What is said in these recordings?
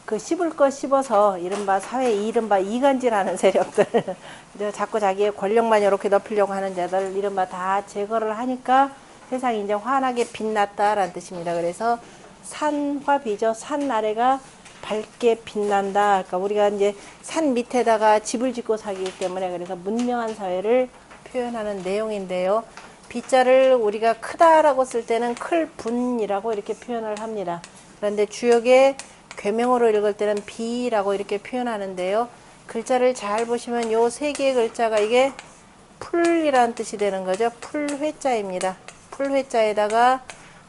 그 씹을 거 씹어서 이른바 사회 이른바 이간질하는 세력들 자꾸 자기의 권력만 이렇게 넓히려고 하는 자들 이른바 다 제거를 하니까 세상이 이제 환하게 빛났다라는 뜻입니다. 그래서 산화비죠. 산 아래가 밝게 빛난다. 그러니까 우리가 이제 산 밑에다가 집을 짓고 살기 때문에 그래서 문명한 사회를 표현하는 내용인데요. 비자를 우리가 크다라고 쓸 때는 클 분이라고 이렇게 표현을 합니다. 그런데 주역의 괴명으로 읽을 때는 비라고 이렇게 표현하는데요. 글자를 잘 보시면 요 세 개의 글자가 이게 풀이라는 뜻이 되는 거죠. 풀회자입니다. 풀회자에다가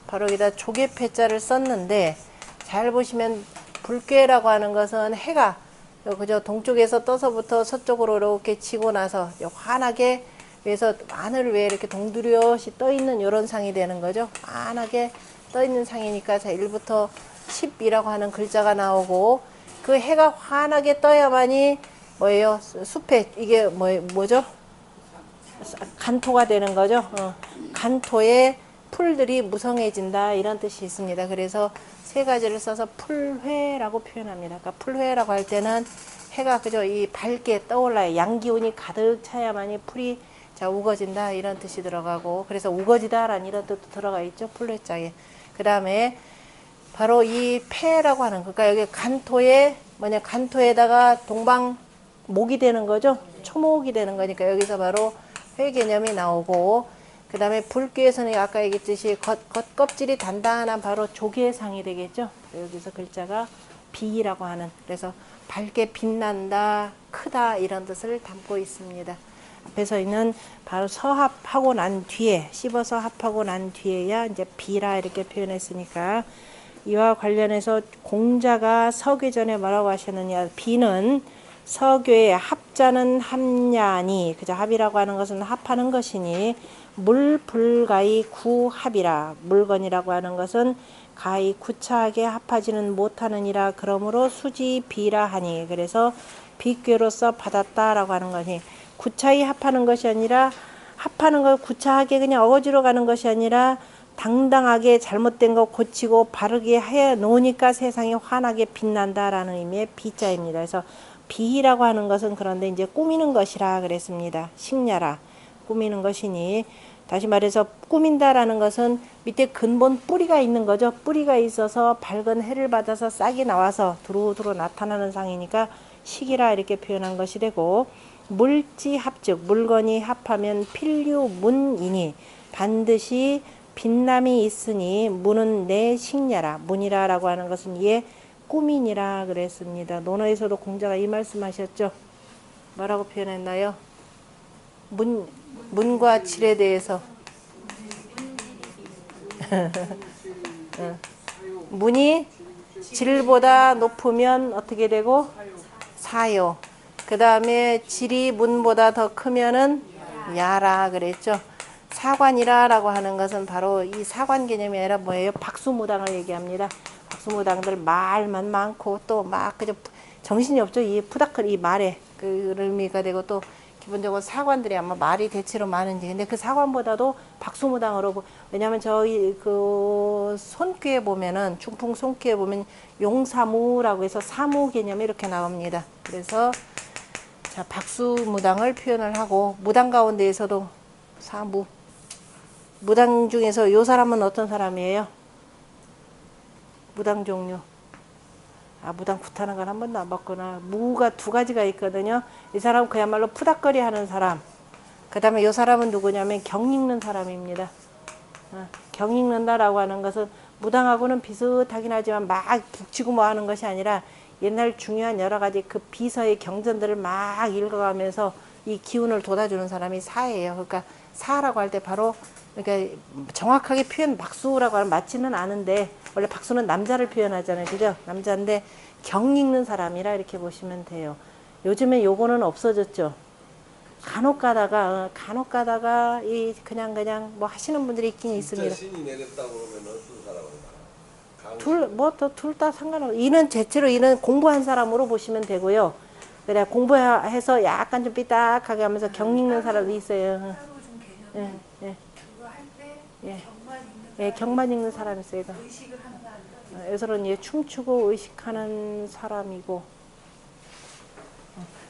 바로 여기다 조개패자를 썼는데 잘 보시면 불괴라고 하는 것은 해가 그저 동쪽에서 떠서부터 서쪽으로 이렇게 지고 나서 환하게 그래서 하늘 위에 이렇게 동두렷이 떠 있는 이런 상이 되는 거죠. 환하게 떠 있는 상이니까 자 1부터 10이라고 하는 글자가 나오고 그 해가 환하게 떠야만이 뭐예요? 숲에 이게 뭐죠? 간토가 되는 거죠. 간토에 풀들이 무성해진다 이런 뜻이 있습니다. 그래서 세 가지를 써서 풀회라고 표현합니다. 그러니까 풀회라고 할 때는 해가 그저 이 밝게 떠올라요. 양기운이 가득 차야만이 풀이 자 우거진다 이런 뜻이 들어가고 그래서 우거지다라는 이런 뜻도 들어가 있죠. 풀회자에. 그 다음에 바로 이 폐라고 하는 그러니까 여기 간토에 뭐냐 간토에다가 동방목이 되는 거죠. 초목이 되는 거니까 여기서 바로 회 개념이 나오고 그 다음에 불귀에서는 아까 얘기했듯이 겉껍질이 단단한 바로 조개상이 되겠죠. 여기서 글자가 비라고 하는 그래서 밝게 빛난다 크다 이런 뜻을 담고 있습니다. 앞에서 있는 바로 서합하고 난 뒤에 씹어서 합하고 난 뒤에야 이제 비라 이렇게 표현했으니까 이와 관련해서 공자가 서괴전에 뭐라고 하셨느냐 비는 서괴의 합자는 합냐니 그저 합이라고 하는 것은 합하는 것이니 물불가히 구합이라 물건이라고 하는 것은 가히 구차하게 합하지는 못하느니라 그러므로 수지 비라 하니 그래서 비교로서 받았다라고 하는 거니 구차히 합하는 것이 아니라 합하는 걸 구차하게 그냥 어거지로 가는 것이 아니라 당당하게 잘못된 거 고치고 바르게 해 놓으니까 세상이 환하게 빛난다라는 의미의 비자입니다. 그래서 비라고 하는 것은 그런데 이제 꾸미는 것이라 그랬습니다. 식냐라 꾸미는 것이니 다시 말해서 꾸민다라는 것은 밑에 근본 뿌리가 있는 거죠. 뿌리가 있어서 밝은 해를 받아서 싹이 나와서 두루두루 나타나는 상이니까 식이라 이렇게 표현한 것이 되고 물지 합즉 물건이 합하면 필류문이니 반드시 빛남이 있으니 문은 내 식냐라 문이라 라고 하는 것은 이에 꾸민이라 그랬습니다. 논어에서도 공자가 이 말씀하셨죠. 뭐라고 표현했나요? 문과 질에 대해서 문이 질보다 높으면 어떻게 되고 사요. 그 다음에 질이 문보다 더 크면은 야라 그랬죠. 사관이라 라고 하는 것은 바로 이 사관 개념이 아니라 뭐예요? 박수무당을 얘기합니다. 박수무당들 말만 많고 또 막 그저 정신이 없죠. 이 푸다클 이 말에 그 의미가 되고 또 기본적으로 사관들이 아마 말이 대체로 많은지 근데 그 사관보다도 박수무당으로 왜냐하면 저희 그 손귀에 보면은 중풍 손귀에 보면 용사무라고 해서 사무 개념이 이렇게 나옵니다. 그래서 자 박수무당을 표현을 하고 무당 가운데에서도 사무 무당 중에서 요 사람은 어떤 사람이에요? 무당 종류. 아 무당 굿하는 건 한 번도 안 봤구나. 무가 두 가지가 있거든요. 이 사람은 그야말로 푸닥거리 하는 사람. 그 다음에 이 사람은 누구냐면 경 읽는 사람입니다. 경 읽는다라고 하는 것은 무당하고는 비슷하긴 하지만 막 북치고 뭐 하는 것이 아니라 옛날 중요한 여러 가지 그 비서의 경전들을 막 읽어가면서 이 기운을 돋아주는 사람이 사예요. 그러니까 사라고 할 때 바로 그러니까 정확하게 표현 박수라고 하면 맞지는 않은데 원래 박수는 남자를 표현하잖아요. 그죠? 남자인데 경 읽는 사람이라 이렇게 보시면 돼요. 요즘에 요거는 없어졌죠. 간혹 가다가 이 그냥 뭐 하시는 분들이 있긴 있습니다. 신이 내렸다고 그러면 어떤 사람인가? 둘 다 상관없어요. 이는 대체로 이는 공부한 사람으로 보시면 되고요. 그래 공부해서 약간 좀 삐딱하게 하면서 경 읽는 사람이 있어요. 예, 예. 그거 할 때 예. 경만 읽는 예, 경만 읽는 사람이 있어요. 의식을 한다는 여기서는 예, 춤추고 의식하는 사람이고,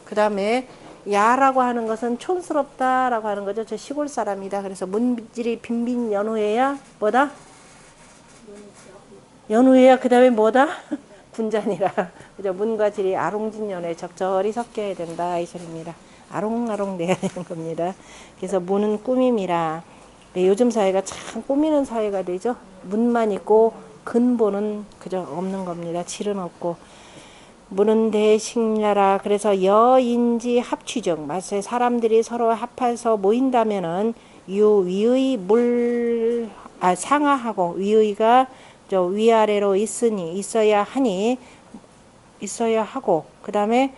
그 다음에 야라고 하는 것은 촌스럽다라고 하는 거죠. 저 시골 사람이다. 그래서 문질이 빈빈 연후에야 뭐다? 연후에야 그 다음에 뭐다? 군잔이라. 그죠? 문과 질이 아롱진연에 적절히 섞여야 된다 이 소리입니다. 아롱아롱 돼야 되는 겁니다. 그래서 문은 꾸밈이라. 네, 요즘 사회가 참 꾸미는 사회가 되죠. 문만 있고 근본은 그저 없는 겁니다. 질은 없고. 문은 대식야라. 그래서 여인지 합취적. 마치 사람들이 서로 합해서 모인다면은 위의 상하하고 위의가 저 위아래로 있어야 하고, 그 다음에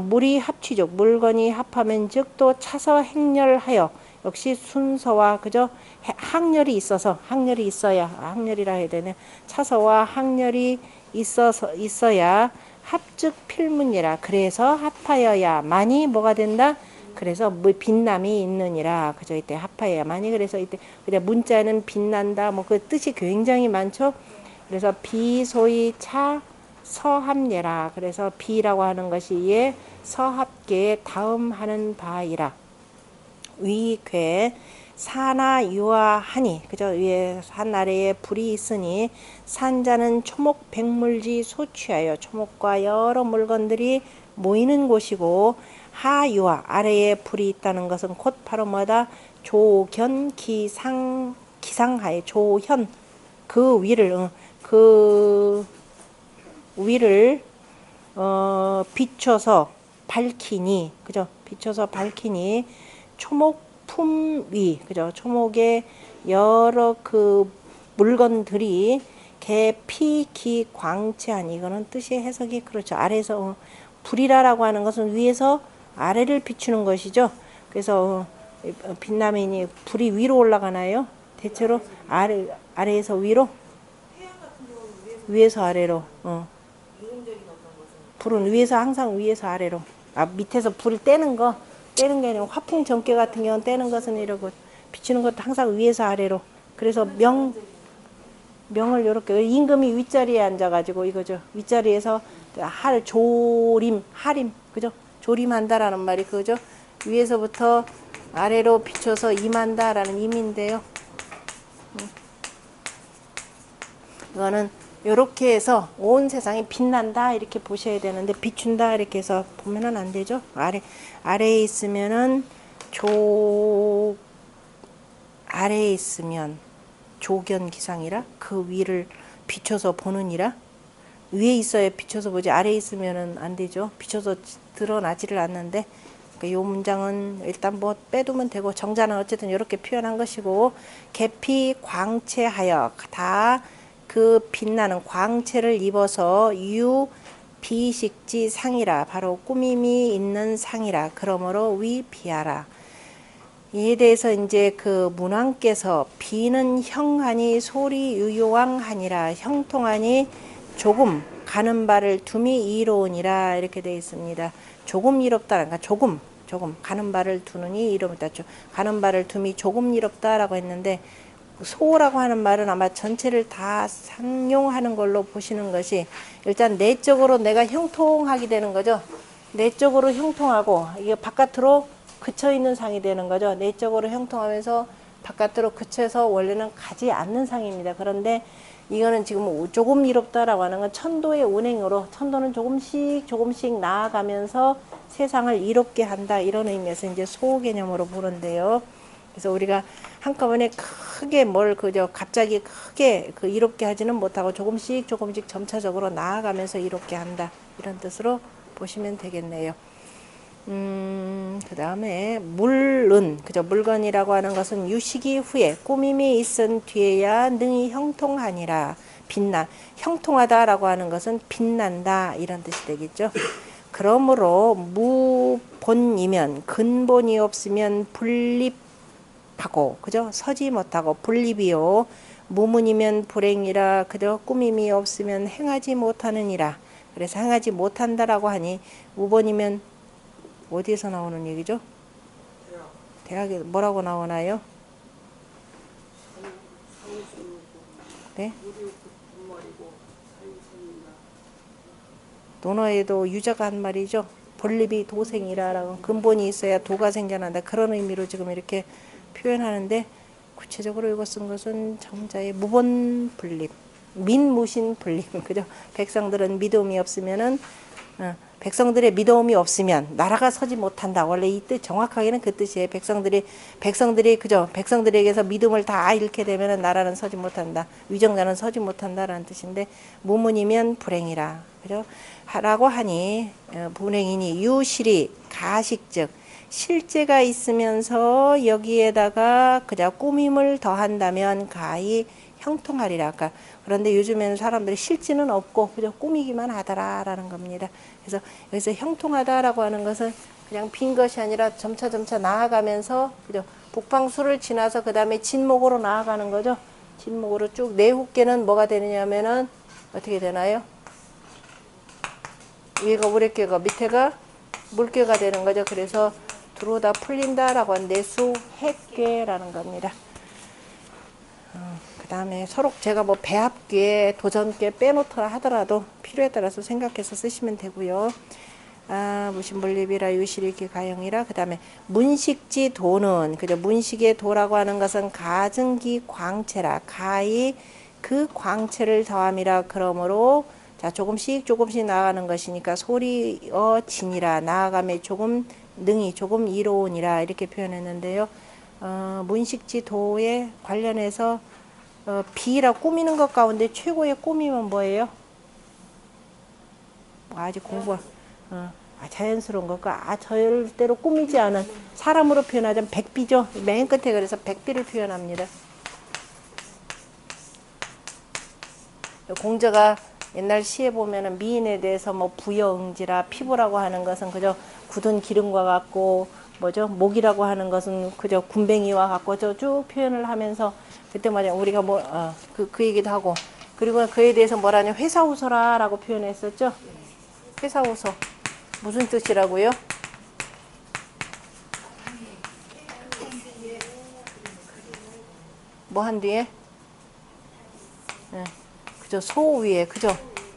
물이 합취적. 물건이 합하면 즉 또 차서 행렬하여. 역시 순서와 그저 항렬이 있어야 항렬이라 해야 되네. 차서와 항렬이 있어야 합즉 필문이라. 그래서 합하여야만이 뭐가 된다? 그래서 빛남이 있느니라. 그죠? 이때 합하여야만이. 그래서 이때 그냥 문자는 빛난다. 뭐 그 뜻이 굉장히 많죠. 그래서 비소위 차 서합례라. 그래서 비라고 하는 것이 예 서합계에 다음 하는 바이라. 위괴 사나 유아하니. 그죠? 위에 산 아래에 불이 있으니 산자는 초목 백물지 소취하여. 초목과 여러 물건들이 모이는 곳이고, 하유아 아래에 불이 있다는 것은 곧 바로 뭐다? 조견 기상하에. 조현 그 위를 비춰서 밝히니. 그죠? 비춰서 밝히니 초목 품위. 그죠? 초목의 여러 그 물건들이 개피기 광채한. 이거는 뜻이 해석이 그렇죠. 아래에서 불이라라고 하는 것은 위에서 아래를 비추는 것이죠. 그래서 빛나면이 불이 위로 올라가나요? 대체로 아래에서 위로, 위에서 아래로. 불은 위에서 항상 위에서 아래로. 밑에서 불을 떼는 게 아니라 화풍 전개 같은 경우는 떼는 것은 이러고 비추는 것도 항상 위에서 아래로. 그래서 명을 이렇게 임금이 윗자리에 앉아가지고 이거죠. 윗자리에서 하림, 그죠? 조림한다라는 말이 그죠? 위에서부터 아래로 비춰서 임한다라는 임인데요. 이거는 이렇게 해서 온 세상이 빛난다 이렇게 보셔야 되는데, 비춘다 이렇게 해서 보면은 안 되죠. 아래에 있으면은 아래에 있으면 조견기상이라. 그 위를 비춰서 보느니라. 위에 있어야 비춰서 보지, 아래에 있으면은 안 되죠. 비춰서 드러나지를 않는데. 그러니까 요 문장은 일단 뭐 빼두면 되고, 정자는 어쨌든 이렇게 표현한 것이고, 계피 광채하여. 다 그 빛나는 광채를 입어서 비식지 상이라. 바로 꾸밈이 있는 상이라. 그러므로 비하라. 이에 대해서 이제 그 문왕께서 비는 형하니 소리 유요왕하니라. 형통하니 조금 가는 바를 둠이 이로우니라. 이렇게 되어 있습니다. 조금 이롭다. 그러니까 조금 가는 바를 두느니 이롭다. 가는 바를 둠이 조금 이롭다라고 했는데, 소라고 하는 말은 아마 전체를 다 상용하는 걸로 보시는 것이, 일단 내적으로 내가 형통하게 되는 거죠. 내적으로 형통하고 이게 바깥으로 그쳐 있는 상이 되는 거죠. 내적으로 형통하면서 바깥으로 그쳐서 원래는 가지 않는 상입니다. 그런데 이거는 지금 조금 이롭다라고 하는 건 천도의 운행으로, 천도는 조금씩 나아가면서 세상을 이롭게 한다, 이런 의미에서 이제 소 개념으로 보는데요. 그래서 우리가 한꺼번에 크게 갑자기 크게 이롭게 하지는 못하고 조금씩 점차적으로 나아가면서 이롭게 한다, 이런 뜻으로 보시면 되겠네요. 그 다음에 물은, 그죠? 물건이라고 하는 것은 유식이 후에 꾸밈이 있은 뒤에야 능히 형통하니라. 형통하다라고 하는 것은 빛난다, 이런 뜻이 되겠죠. 그러므로 무본이면, 근본이 없으면 불립하고, 그죠? 서지 못하고 불립이요. 무문이면 불행이라. 그죠? 꾸밈이 없으면 행하지 못하느니라. 그래서 행하지 못한다라고 하니, 무본이면 어디에서 나오는 얘기죠? 대학에 뭐라고 나오나요? 네? 논어에도 유자가 한 말이죠. 본립이 도생이라라고 근본이 있어야 도가 생겨난다. 그런 의미로 지금 이렇게 표현하는데 구체적으로 이거 쓴 것은 정자의 무본분립, 민무신 분립. 그죠? 백성들은 믿음이 없으면은 백성들의 믿음이 없으면 나라가 서지 못한다. 원래 이 뜻 정확하게는 그 뜻이에요. 백성들이 그죠? 백성들에게서 믿음을 다 잃게 되면은 나라는 서지 못한다. 위정자는 서지 못한다라는 뜻인데 무문이면 불행이라. 그죠? 라고 하니 불행이니 유실이 가식즉 실제가 있으면서 여기에다가 그냥 꾸밈을 더한다면 가히 형통하리라. 아까 그런데 요즘에는 사람들이 실지는 없고 그냥 꾸미기만 하더라라는 겁니다. 그래서 여기서 형통하다라고 하는 것은 그냥 빈 것이 아니라 점차 나아가면서 그죠? 북방수를 지나서 그 다음에 진목으로 나아가는 거죠. 진목으로 쭉 내후께는 뭐가 되느냐면은 어떻게 되나요? 위가 우레께가 밑에가 물께가 되는 거죠. 그래서 들어오다 풀린다라고 하는 내수해께라는 겁니다. 그 다음에 서로 제가 뭐 배합께 도전께 빼놓더라 하더라도 필요에 따라서 생각해서 쓰시면 되고요. 무신분립이라 유실이기 가형이라. 그 다음에 문식지 도는 그죠? 문식의 도라고 하는 것은 가증기 광채라. 가히 그 광채를 더함이라. 그러므로 자 조금씩 나아가는 것이니까 소리어 진이라. 나아감에 조금 능히 조금 이로우니라 이렇게 표현했는데요. 문식지 도에 관련해서 비라 꾸미는 것 가운데 최고의 꾸밈은 뭐예요? 아직 공부 자연스러운 것과 절대로 꾸미지 않은 사람으로 표현하자면 백비죠. 맨 끝에 그래서 백비를 표현합니다. 공자가 옛날 시에 보면은 미인에 대해서 뭐 부여응지라 피부라고 하는 것은 그저 굳은 기름과 같고 뭐죠? 목이라고 하는 것은 그저 군뱅이와 같고 쭉 표현을 하면서 그때 말이야 우리가 뭐 그 얘기도 하고 그리고 그에 대해서 뭐라냐 회사우서라라고 표현했었죠. 회사우서 무슨 뜻이라고요? 뭐 한 뒤에? 그죠? 소 위에 그죠?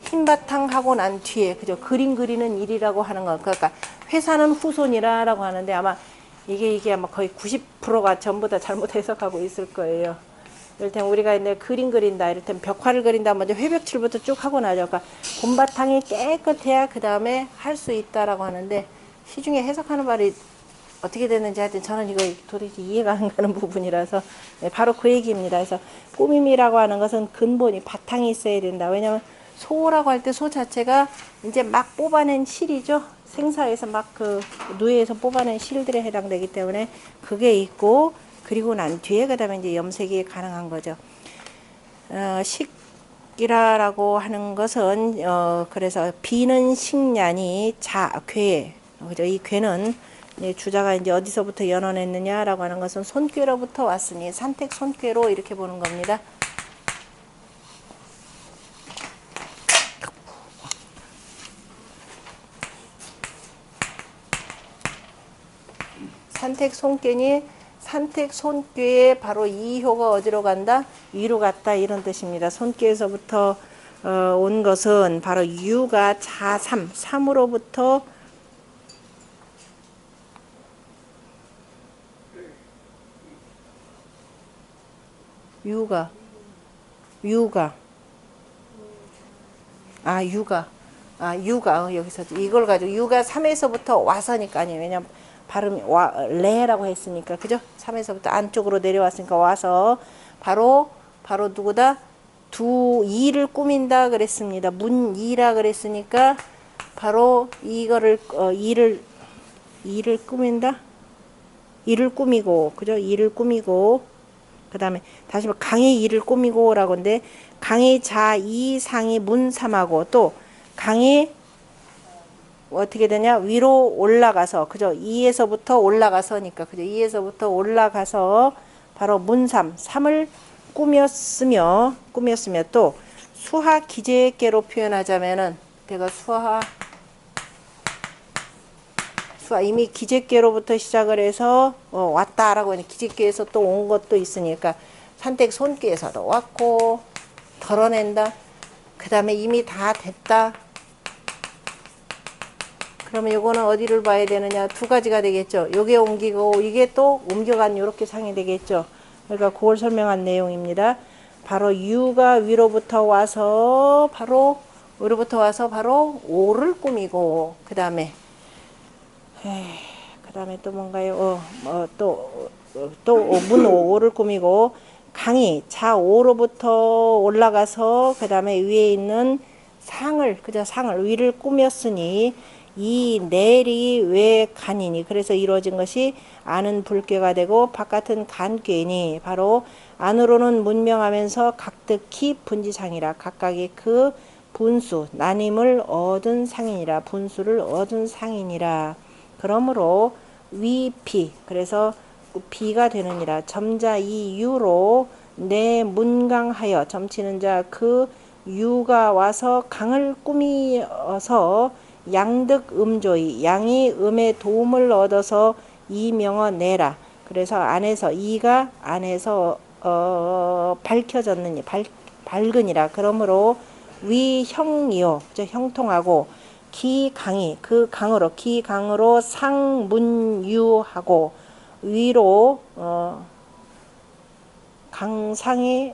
흰바탕 하고 난 뒤에 그죠? 그림 그리는 일이라고 하는 거. 그러니까 회사는 후손이라라고 하는데 아마 이게 아마 거의 90%가 전부 다 잘못 해석하고 있을 거예요. 이를테면 우리가 이제 그림 그린다. 이를테면 벽화를 그린다. 먼저 회벽칠부터 쭉 하고 나죠. 그러니까 곰바탕이 깨끗해야 그 다음에 할 수 있다라고 하는데 시중에 해석하는 말이 어떻게 됐는지 하여튼 저는 이거 도대체 이해가 안 가는 부분이라서 바로 그 얘기입니다. 그래서 꾸밈이라고 하는 것은 근본이 바탕이 있어야 된다. 왜냐하면 소라고 할 때 소 자체가 이제 막 뽑아낸 실이죠. 생사에서 막 그 누에에서 뽑아낸 실들에 해당되기 때문에 그게 있고 그리고 난 뒤에 그 다음에 이제 염색이 가능한 거죠. 식이라고 하는 것은 그래서 비는 식년이 괴 그죠? 이 괴는 주자가 이제 어디서부터 연언했느냐라고 하는 것은 손괴로부터 왔으니 산택 손괴로 이렇게 보는 겁니다. 산택 손괴니 산택 손괴에 바로 이효가 어디로 간다? 위로 갔다 이런 뜻입니다. 손괴에서부터 온 것은 바로 유가 자삼, 삼으로부터 유가 여기서 이걸 가지고 유가 3에서부터 와서니까 아니에요. 왜냐면 발음이 레라고 했으니까 그죠? 3에서부터 안쪽으로 내려왔으니까 와서 바로 누구다? 이를 꾸민다 그랬습니다. 문이라 그랬으니까 바로 이거를 이를 꾸민다. 이를 꾸미고 그죠? 이를 꾸미고 그 다음에 다시 뭐 강의 이를 꾸미고 라고 하는데 강의 자 이 상이 문삼하고 또 강의 어떻게 되냐 위로 올라가서 그죠 2에서부터 올라가서니까 그죠 2에서부터 올라가서 바로 문삼 3을 꾸몄으며 또 수하 기재계로 표현하자면은 내가 수하 이미 기재계로부터 시작을 해서 왔다라고 하는 기재계에서 또 온 것도 있으니까 산택 손괴에서도 왔고 덜어낸다 그 다음에 이미 다 됐다 그러면 요거는 어디를 봐야 되느냐? 두 가지가 되겠죠. 요게 옮기고 이게 또 옮겨간 요렇게 상이 되겠죠. 그러니까 그걸 설명한 내용입니다. 바로 U가 위로부터 와서 바로 오를 꾸미고 그 다음에 또 뭔가요? 문 오를 꾸미고 강이 자오로부터 올라가서 그 다음에 위에 있는 상을 위를 꾸몄으니 이 넬이 왜 간이니 그래서 이루어진 것이 안은 불궤가 되고 바깥은 간궤니 바로 안으로는 문명하면서 각득히 분지상이라 각각의 그 분수 나님을 얻은 상이니라 분수를 얻은 상이니라. 그러므로 위피 그래서 비가 되느니라. 점자 이 유로 내 문강하여 점치는 자 그 유가 와서 강을 꾸미어서 양득 음조이 양이 음의 도움을 얻어서 이명어 내라. 그래서 안에서 이가 안에서 밝혀졌느니 밝으니라. 그러므로 위형이요 형통하고 기강이 그 강으로 상문유하고 위로 강상이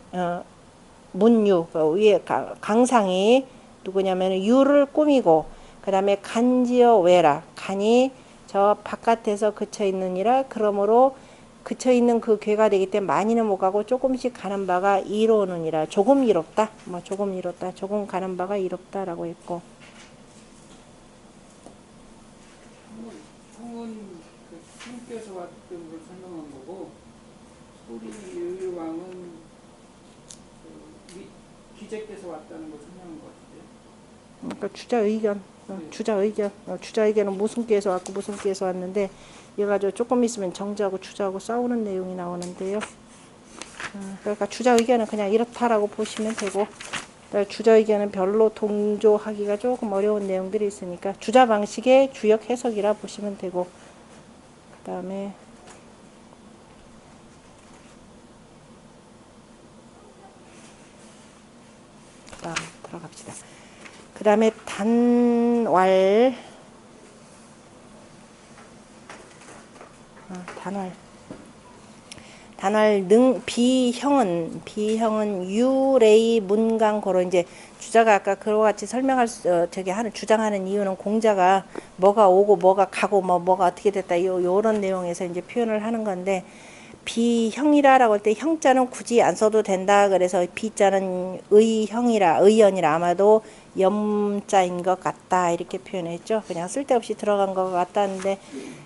문유 위에 강상이 누구냐면 유를 꾸미고 그 다음에 간지어 외라 간이 저 바깥에서 그쳐 있느니라. 그러므로 그쳐 있는 그 괴가 되기 때문에 많이는 못 가고 조금씩 가는 바가 이로우느니라. 조금 이롭다 조금 가는 바가 이롭다라고 했고 형은 그 신께서 왔던 걸 설명한 거고 소리 유유왕은 그 기재께서 왔다는 걸 설명한 것 같은데. 그러니까 주자 의견은 무슨 께서 왔고 무슨 께서 왔는데 이래가지고 조금 있으면 정자하고 주자하고 싸우는 내용이 나오는데요. 그러니까 주자 의견은 그냥 이렇다라고 보시면 되고 주자 의견은 별로 동조하기가 조금 어려운 내용들이 있으니까 주자 방식의 주역 해석이라 보시면 되고 그 다음에 들어갑시다. 그 다음에 단왈 비형은 유레이 문강고로 이제 주자가 아까 그와 같이 주장하는 이유는 공자가 뭐가 오고 뭐가 가고 뭐가 어떻게 됐다 요런 내용에서 이제 표현을 하는 건데 비형이라라고 할 때 형자는 굳이 안 써도 된다. 그래서 비자는 의연이라 아마도 염자인 것 같다 이렇게 표현했죠. 그냥 쓸데없이 들어간 것 같다는데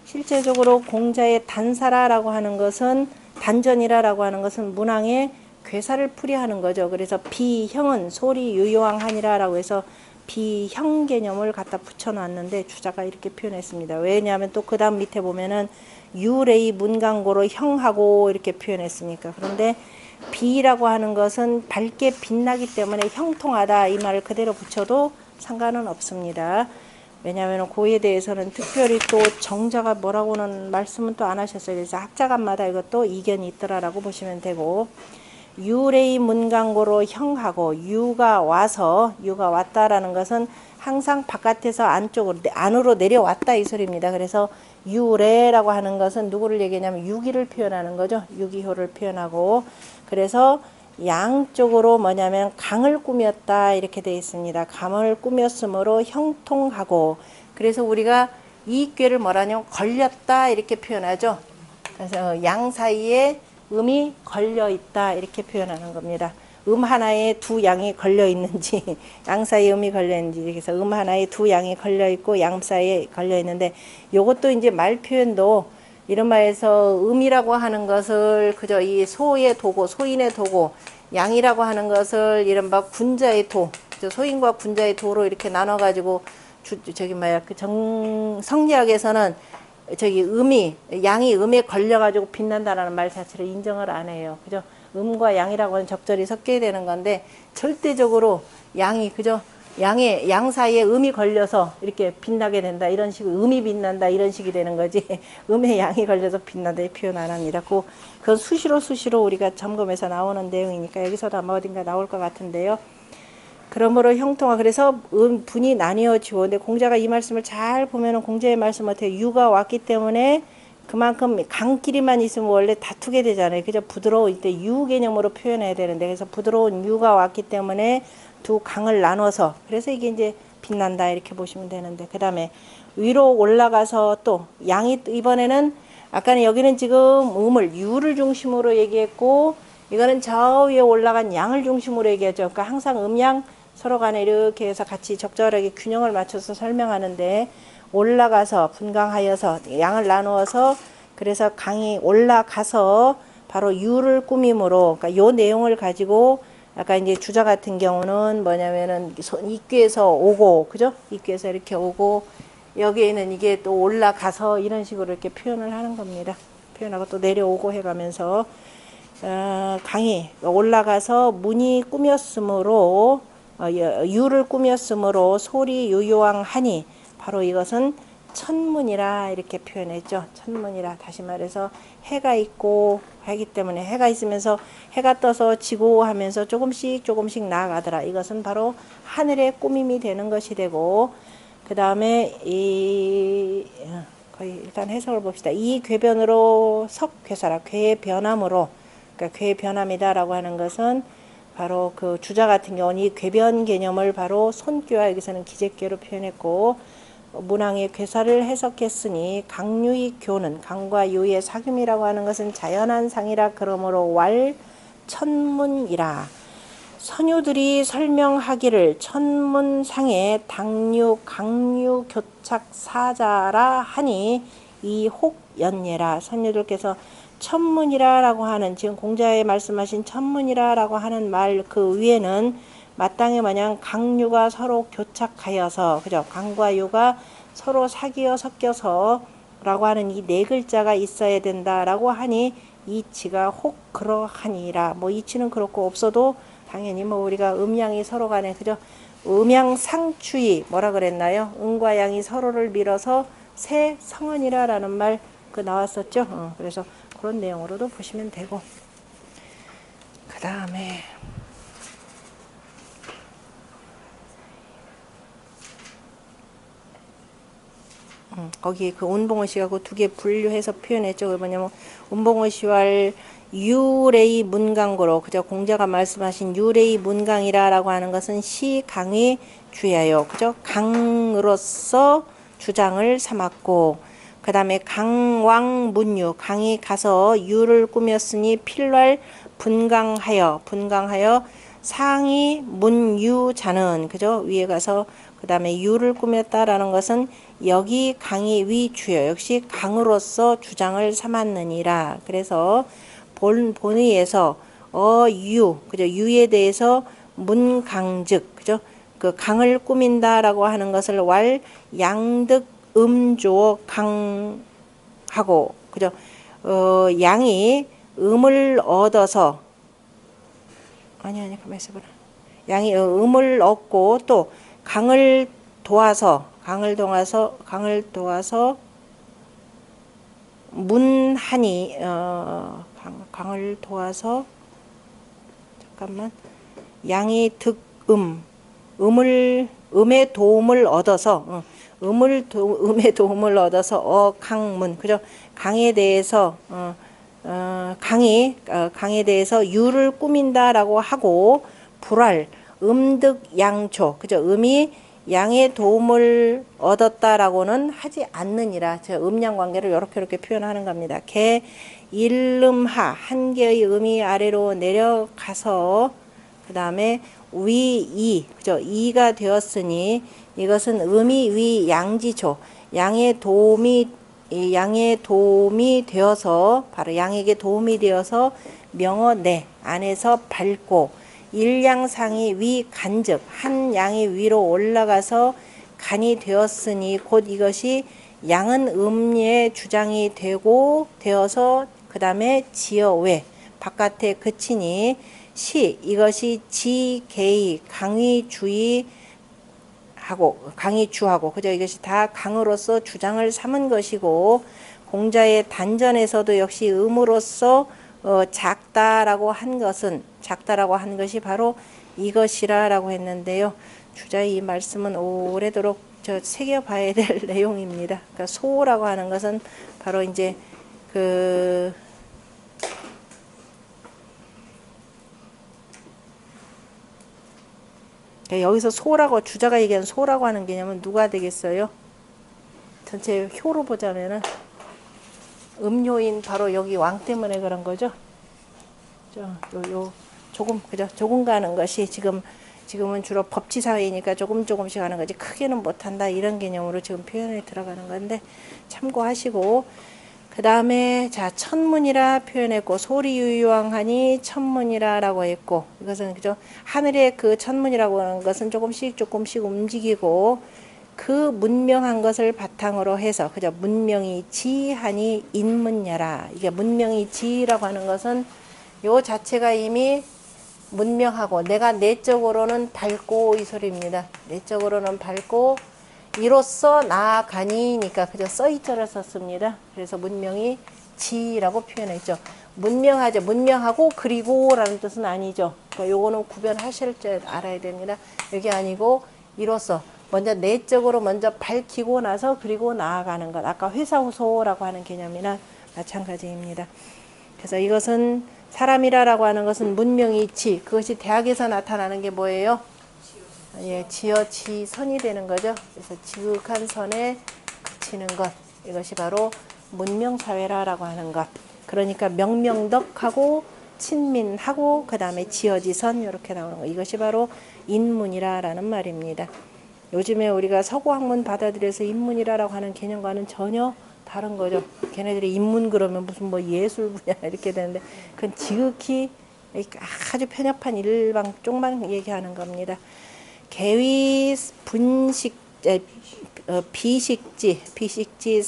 실제적으로 공자의 단사라라고 하는 것은 단전이라라고 하는 것은 문왕의 괴사를 풀이하는 거죠. 그래서 비형은 소리 유효왕하니라라고 해서 비형 개념을 갖다 붙여놨는데 주자가 이렇게 표현했습니다. 왜냐하면 또 그 다음 밑에 보면은 유레이 문강고로 형하고 이렇게 표현했으니까. 그런데 비라고 하는 것은 밝게 빛나기 때문에 형통하다 이 말을 그대로 붙여도 상관은 없습니다. 왜냐하면 그에 대해서는 특별히 또 정자가 뭐라고는 말씀은 또 안 하셨어요. 그래서 학자간마다 이것도 이견이 있더라라고 보시면 되고 유레이 문강고로 형하고 유가 왔다라는 것은 항상 바깥에서 안으로 내려왔다 이 소리입니다. 그래서 유레라고 하는 것은 누구를 얘기하냐면 유기를 표현하는 거죠. 유기효를 표현하고 그래서 양쪽으로 뭐냐면 강을 꾸몄다 이렇게 되어 있습니다. 강을 꾸몄으므로 형통하고 그래서 우리가 이 꾀를 뭐라냐면 걸렸다 이렇게 표현하죠. 그래서 양 사이에 음이 걸려 있다 이렇게 표현하는 겁니다. 하나에 두 양이 걸려 있는지 양 사이에 음이 걸려 있는지 그래서 하나에 두 양이 걸려 있고 양 사이에 걸려 있는데 요것도 이제 말 표현도 이른바해서 음이라고 하는 것을 그저 이 소의 도고 소인의 도고 양이라고 하는 것을 이른바 군자의 도 소인과 군자의 도로 이렇게 나눠 가지고 성리학에서는 양이 음에 걸려 가지고 빛난다라는 말 자체를 인정을 안 해요. 그죠? 음과 양이라고 하는 적절히 섞여야 되는 건데 절대적으로 양이 그죠? 양 사이에 음이 걸려서 이렇게 빛나게 된다 이런 식으로 음이 빛난다 이런 식이 되는 거지 음에 양이 걸려서 빛난다 이 표현 안 합니다. 그건 수시로 우리가 점검해서 나오는 내용이니까 여기서도 아마 어딘가 나올 것 같은데요. 그러므로 형통하. 그래서 분이 나뉘어지고, 근데 공자가 이 말씀을 잘 보면은 공자의 말씀 어때요? 유가 왔기 때문에 그만큼 강끼리만 있으면 원래 다투게 되잖아요. 그죠? 부드러울 때 유 개념으로 표현해야 되는데, 그래서 부드러운 유가 왔기 때문에 두 강을 나눠서, 그래서 이게 이제 빛난다 이렇게 보시면 되는데, 그 다음에 위로 올라가서 또 양이, 이번에는 아까는 여기는 지금 음을 유를 중심으로 얘기했고, 이거는 저 위에 올라간 양을 중심으로 얘기하죠. 그러니까 항상 음양 서로 간에 이렇게 해서 같이 적절하게 균형을 맞춰서 설명하는데, 올라가서 분강하여서 양을 나누어서, 그래서 강이 올라가서 바로 유를 꾸밈으로, 그러니까 요 내용을 가지고 아까 이제 주자 같은 경우는 뭐냐면은 입귀에서 오고, 그죠? 입귀에서 이렇게 오고, 여기에는 이게 또 올라가서 이런 식으로 이렇게 표현을 하는 겁니다. 표현하고 또 내려오고 해가면서, 강이 올라가서 문이 꾸몄으므로, 유를 꾸몄으므로 소리 유요왕하니, 바로 이것은 천문이라 이렇게 표현했죠. 천문이라. 다시 말해서 해가 있고 하기 때문에, 해가 있으면서 해가 떠서 지고 하면서 조금씩 조금씩 나아가더라. 이것은 바로 하늘의 꾸밈이 되는 것이 되고, 그 다음에 거의 일단 해석을 봅시다. 이 궤변으로 석괴사라. 괴의 변함으로, 그러니까 괴의 변함이다라고 하는 것은 바로 그 주자 같은 경우는 이 궤변 개념을 바로 손귀와 여기서는 기재귀로 표현했고, 문왕의 괴사를 해석했으니 강유의 교는, 강과 유의 사귐이라고 하는 것은 자연한 상이라. 그러므로 왈 천문이라. 선유들이 설명하기를 천문상에 당유 강유 교착 사자라 하니 이 혹연예라. 선유들께서 천문이라라고 하는, 지금 공자의 말씀하신 천문이라라고 하는 말 그 위에는 마땅히 마냥 강유가 서로 교착하여서, 그죠? 강과 유가 서로 사귀어 섞여서 라고 하는 이 네 글자가 있어야 된다라고 하니 이치가 혹 그러하니라. 뭐 이치는 그렇고 없어도 당연히 뭐 우리가 음양이 서로 간에, 그죠? 음양 상추이 뭐라 그랬나요? 음과 양이 서로를 밀어서 새 성은이라라는 말 그 나왔었죠. 그래서 그런 내용으로도 보시면 되고, 그 다음에 거기 그 운봉어 씨가 그 두 개 분류해서 표현했죠. 그 뭐냐면 운봉어 씨왈 유레이 문강고로, 그죠? 공자가 말씀하신 유레이 문강이라라고 하는 것은 시강의 주야요, 그죠? 강으로서 주장을 삼았고, 그 다음에 강왕문유, 강이 가서 유를 꾸몄으니 필왈 분강하여, 분강하여 상이 문유자는, 그죠? 위에 가서 그 다음에 유를 꾸몄다라는 것은 여기 강이 위주요, 역시 강으로서 주장을 삼았느니라. 그래서 본의에서 유, 그죠? 유에 대해서 문강즉, 그죠? 그 강을 꾸민다라고 하는 것을 왈 양득 음조 강하고, 그죠? 양이 음을 얻어서, 아니 가만 있어봐라. 양이 음을 얻고 또 강을 도와서 문하니, 강을 도와서, 잠깐만, 양이 음의 도움을 얻어서, 음의 도움을 얻어서 강문, 그죠? 강에 대해서 강에 대해서 유를 꾸민다라고 하고, 불알 음득양초, 그죠? 음이 양의 도움을 얻었다라고는 하지 않느니라. 저 음양 관계를 이렇게 표현하는 겁니다. 개 일름하, 한 개의 음이 아래로 내려가서, 그 다음에 위이, 그죠? 이가 되었으니 이것은 음이 위 양지초, 양의 도움이 되어서, 바로 양에게 도움이 되어서 명어 내 안에서 밝고, 일양상이 위 간즉, 한 양이 위로 올라가서 간이 되었으니 곧 이것이 양은 음의 주장이 되어서 그 다음에 지어 외 바깥에 그치니 시, 이것이 지개의 강의주하고, 그죠? 이것이 다 강으로서 주장을 삼은 것이고, 공자의 단전에서도 역시 음으로서 작다라고 한 것이 바로 이것이라 라고 했는데요. 주자의 이 말씀은 오래도록 새겨봐야 될 내용입니다. 그러니까 소라고 하는 것은 바로 이제 여기서 소라고 주자가 얘기하는 소라고 하는 개념은 누가 되겠어요? 전체 효로 보자면은 음료인 바로 여기 왕 때문에 그런 거죠. 조금 가는 것이 지금은 주로 법치 사회이니까 조금씩 하는 거지 크게는 못한다 이런 개념으로 지금 표현에 들어가는 건데 참고하시고 그 다음에 자 천문이라 표현했고 소리유유왕하니 천문이라라고 했고 이것은 그죠 하늘의 그 천문이라고 하는 것은 조금씩 움직이고 그 문명한 것을 바탕으로 해서 그죠 문명이 지하니 인문야라 이게 문명이 지라고 하는 것은 요 자체가 이미 문명하고 내가 내적으로는 밝고 이 소리입니다. 내적으로는 밝고 이로써 나아가니니까 그저 써있자를 썼습니다. 그래서 문명이 지라고 표현했죠. 문명하죠. 문명하고 그리고 라는 뜻은 아니죠. 그러니까 요거는 구별하실 줄 알아야 됩니다. 여기 아니고 이로써 먼저 내적으로 먼저 밝히고 나서 그리고 나아가는 것. 아까 회사후소라고 하는 개념이나 마찬가지입니다. 그래서 이것은 사람이라고 하는 것은 문명이 지 그것이 대학에서 나타나는 게 뭐예요? 예, 지어지선이 되는 거죠. 그래서 지극한 선에 그치는 것 이것이 바로 문명사회라고 하는 것. 그러니까 명명덕하고 친민하고 그 다음에 지어지선 이렇게 나오는 거 이것이 바로 인문이라는 말입니다. 요즘에 우리가 서구학문 받아들여서 인문이라고 하는 개념과는 전혀 다른 거죠. 걔네들이 인문 그러면 무슨 뭐 예술 분야 이렇게 되는데 그건 지극히 아주 편협한 일방 쪽만 얘기하는 겁니다. 개위 분식 비식지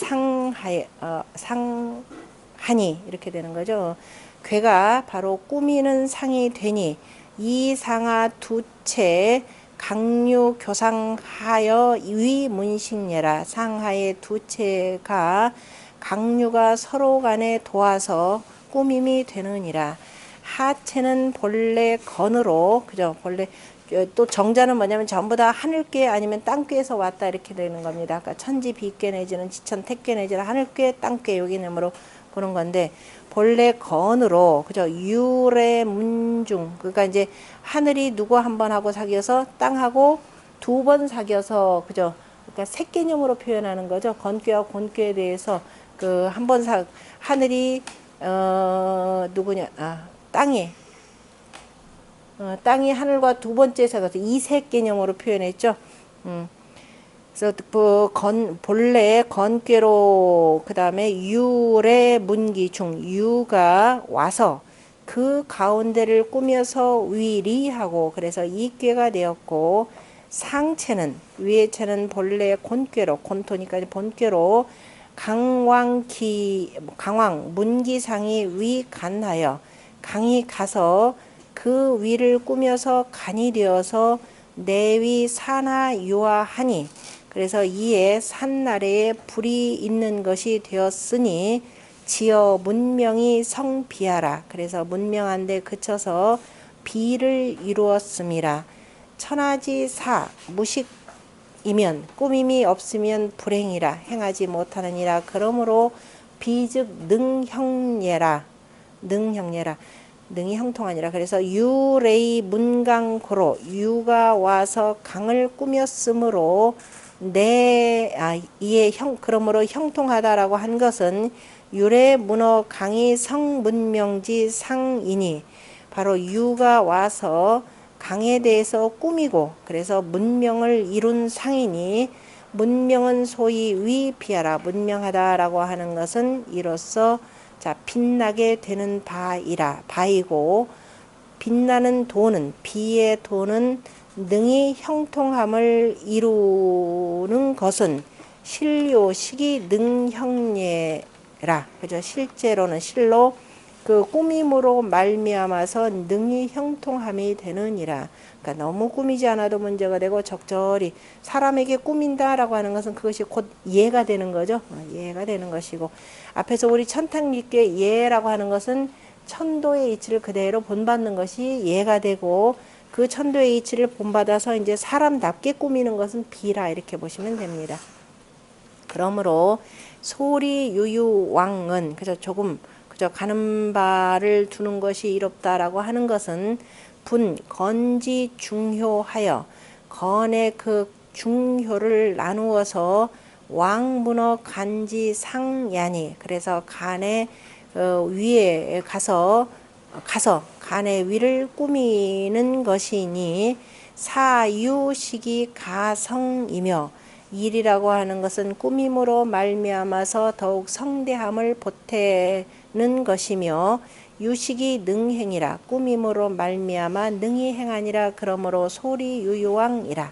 상하니 이렇게 되는 거죠. 괴가 바로 꾸미는 상이 되니 이 상하 두채 강류 교상하여 위문식례라 상하의 두 채가 강류가 서로 간에 도와서 꾸밈이 되느니라. 하체는 본래 건으로 그죠? 본래 또 정자는 뭐냐면 전부 다 하늘괴 아니면 땅괴에서 왔다 이렇게 되는 겁니다. 그러니까 천지 비괴 내지는 지천 택괴 내지는 하늘괴 땅괴 요 개념으로 보는 건데 본래 건으로 그죠 유래 문중 그러니까 이제 하늘이 누구 한 번 하고 사귀어서 땅하고 두 번 사귀어서 그죠 그러니까 색 개념으로 표현하는 거죠. 건괴와 곤괴에 대해서 그 한 번 하늘이 누구냐 땅이 하늘과 두 번째 사귀어서 이색 개념으로 표현했죠. 그래서 본래 건괴로 그 다음에 유래 문기중 유가 와서 그 가운데를 꾸며서 위리하고 그래서 이괴가 되었고 상체는 위의 체는 본래 곤괴로 곤토니까 본괴로 강왕 문기상이 위간하여 강이 가서 그 위를 꾸며서 간이 되어서 내위 산하 유화하니 그래서 이에 산나래에 불이 있는 것이 되었으니 지어 문명이 성비하라. 그래서 문명한데 그쳐서 비를 이루었음이라. 천하지 사 무식이면 꾸밈이 없으면 불행이라 행하지 못하느니라. 그러므로 비즉 능형예라. 능이 형통하니라. 그래서 유레이 문강고로 유가 와서 강을 꾸몄으므로 그러므로 형통하다라고 한 것은 유래 문어 강이 성문명지 상이니 바로 유가 와서 강에 대해서 꾸미고 그래서 문명을 이룬 상이니 문명은 소위 위비하라 문명하다라고 하는 것은 이로써 자 빛나게 되는 바이고 빛나는 도는 비의 도는 능히 형통함을 이루는 것은 실요식이 능형예라. 그죠? 실제로는 실로 그 꾸밈으로 말미암아서 능히 형통함이 되느니라. 그러니까 너무 꾸미지 않아도 문제가 되고 적절히 사람에게 꾸민다라고 하는 것은 그것이 곧 예가 되는 거죠. 예가 되는 것이고 앞에서 우리 천탁리께 예라고 하는 것은 천도의 이치를 그대로 본받는 것이 예가 되고 그 천도의 이치를 본받아서 이제 사람답게 꾸미는 것은 비라 이렇게 보시면 됩니다. 그러므로 소리유유왕은 그저 조금 그저 가는 바를 두는 것이 이롭다라고 하는 것은 분 건지 중효하여 건의 그 중효를 나누어서 왕문어 간지 상야니 그래서 간의 위에 가서 간의 위를 꾸미는 것이니 사유식이 가성이며 일이라고 하는 것은 꾸밈으로 말미암아서 더욱 성대함을 보태는 것이며 유식이 능행이라 꾸밈으로 말미암아 능히 행하니라 그러므로 소리유유왕이라.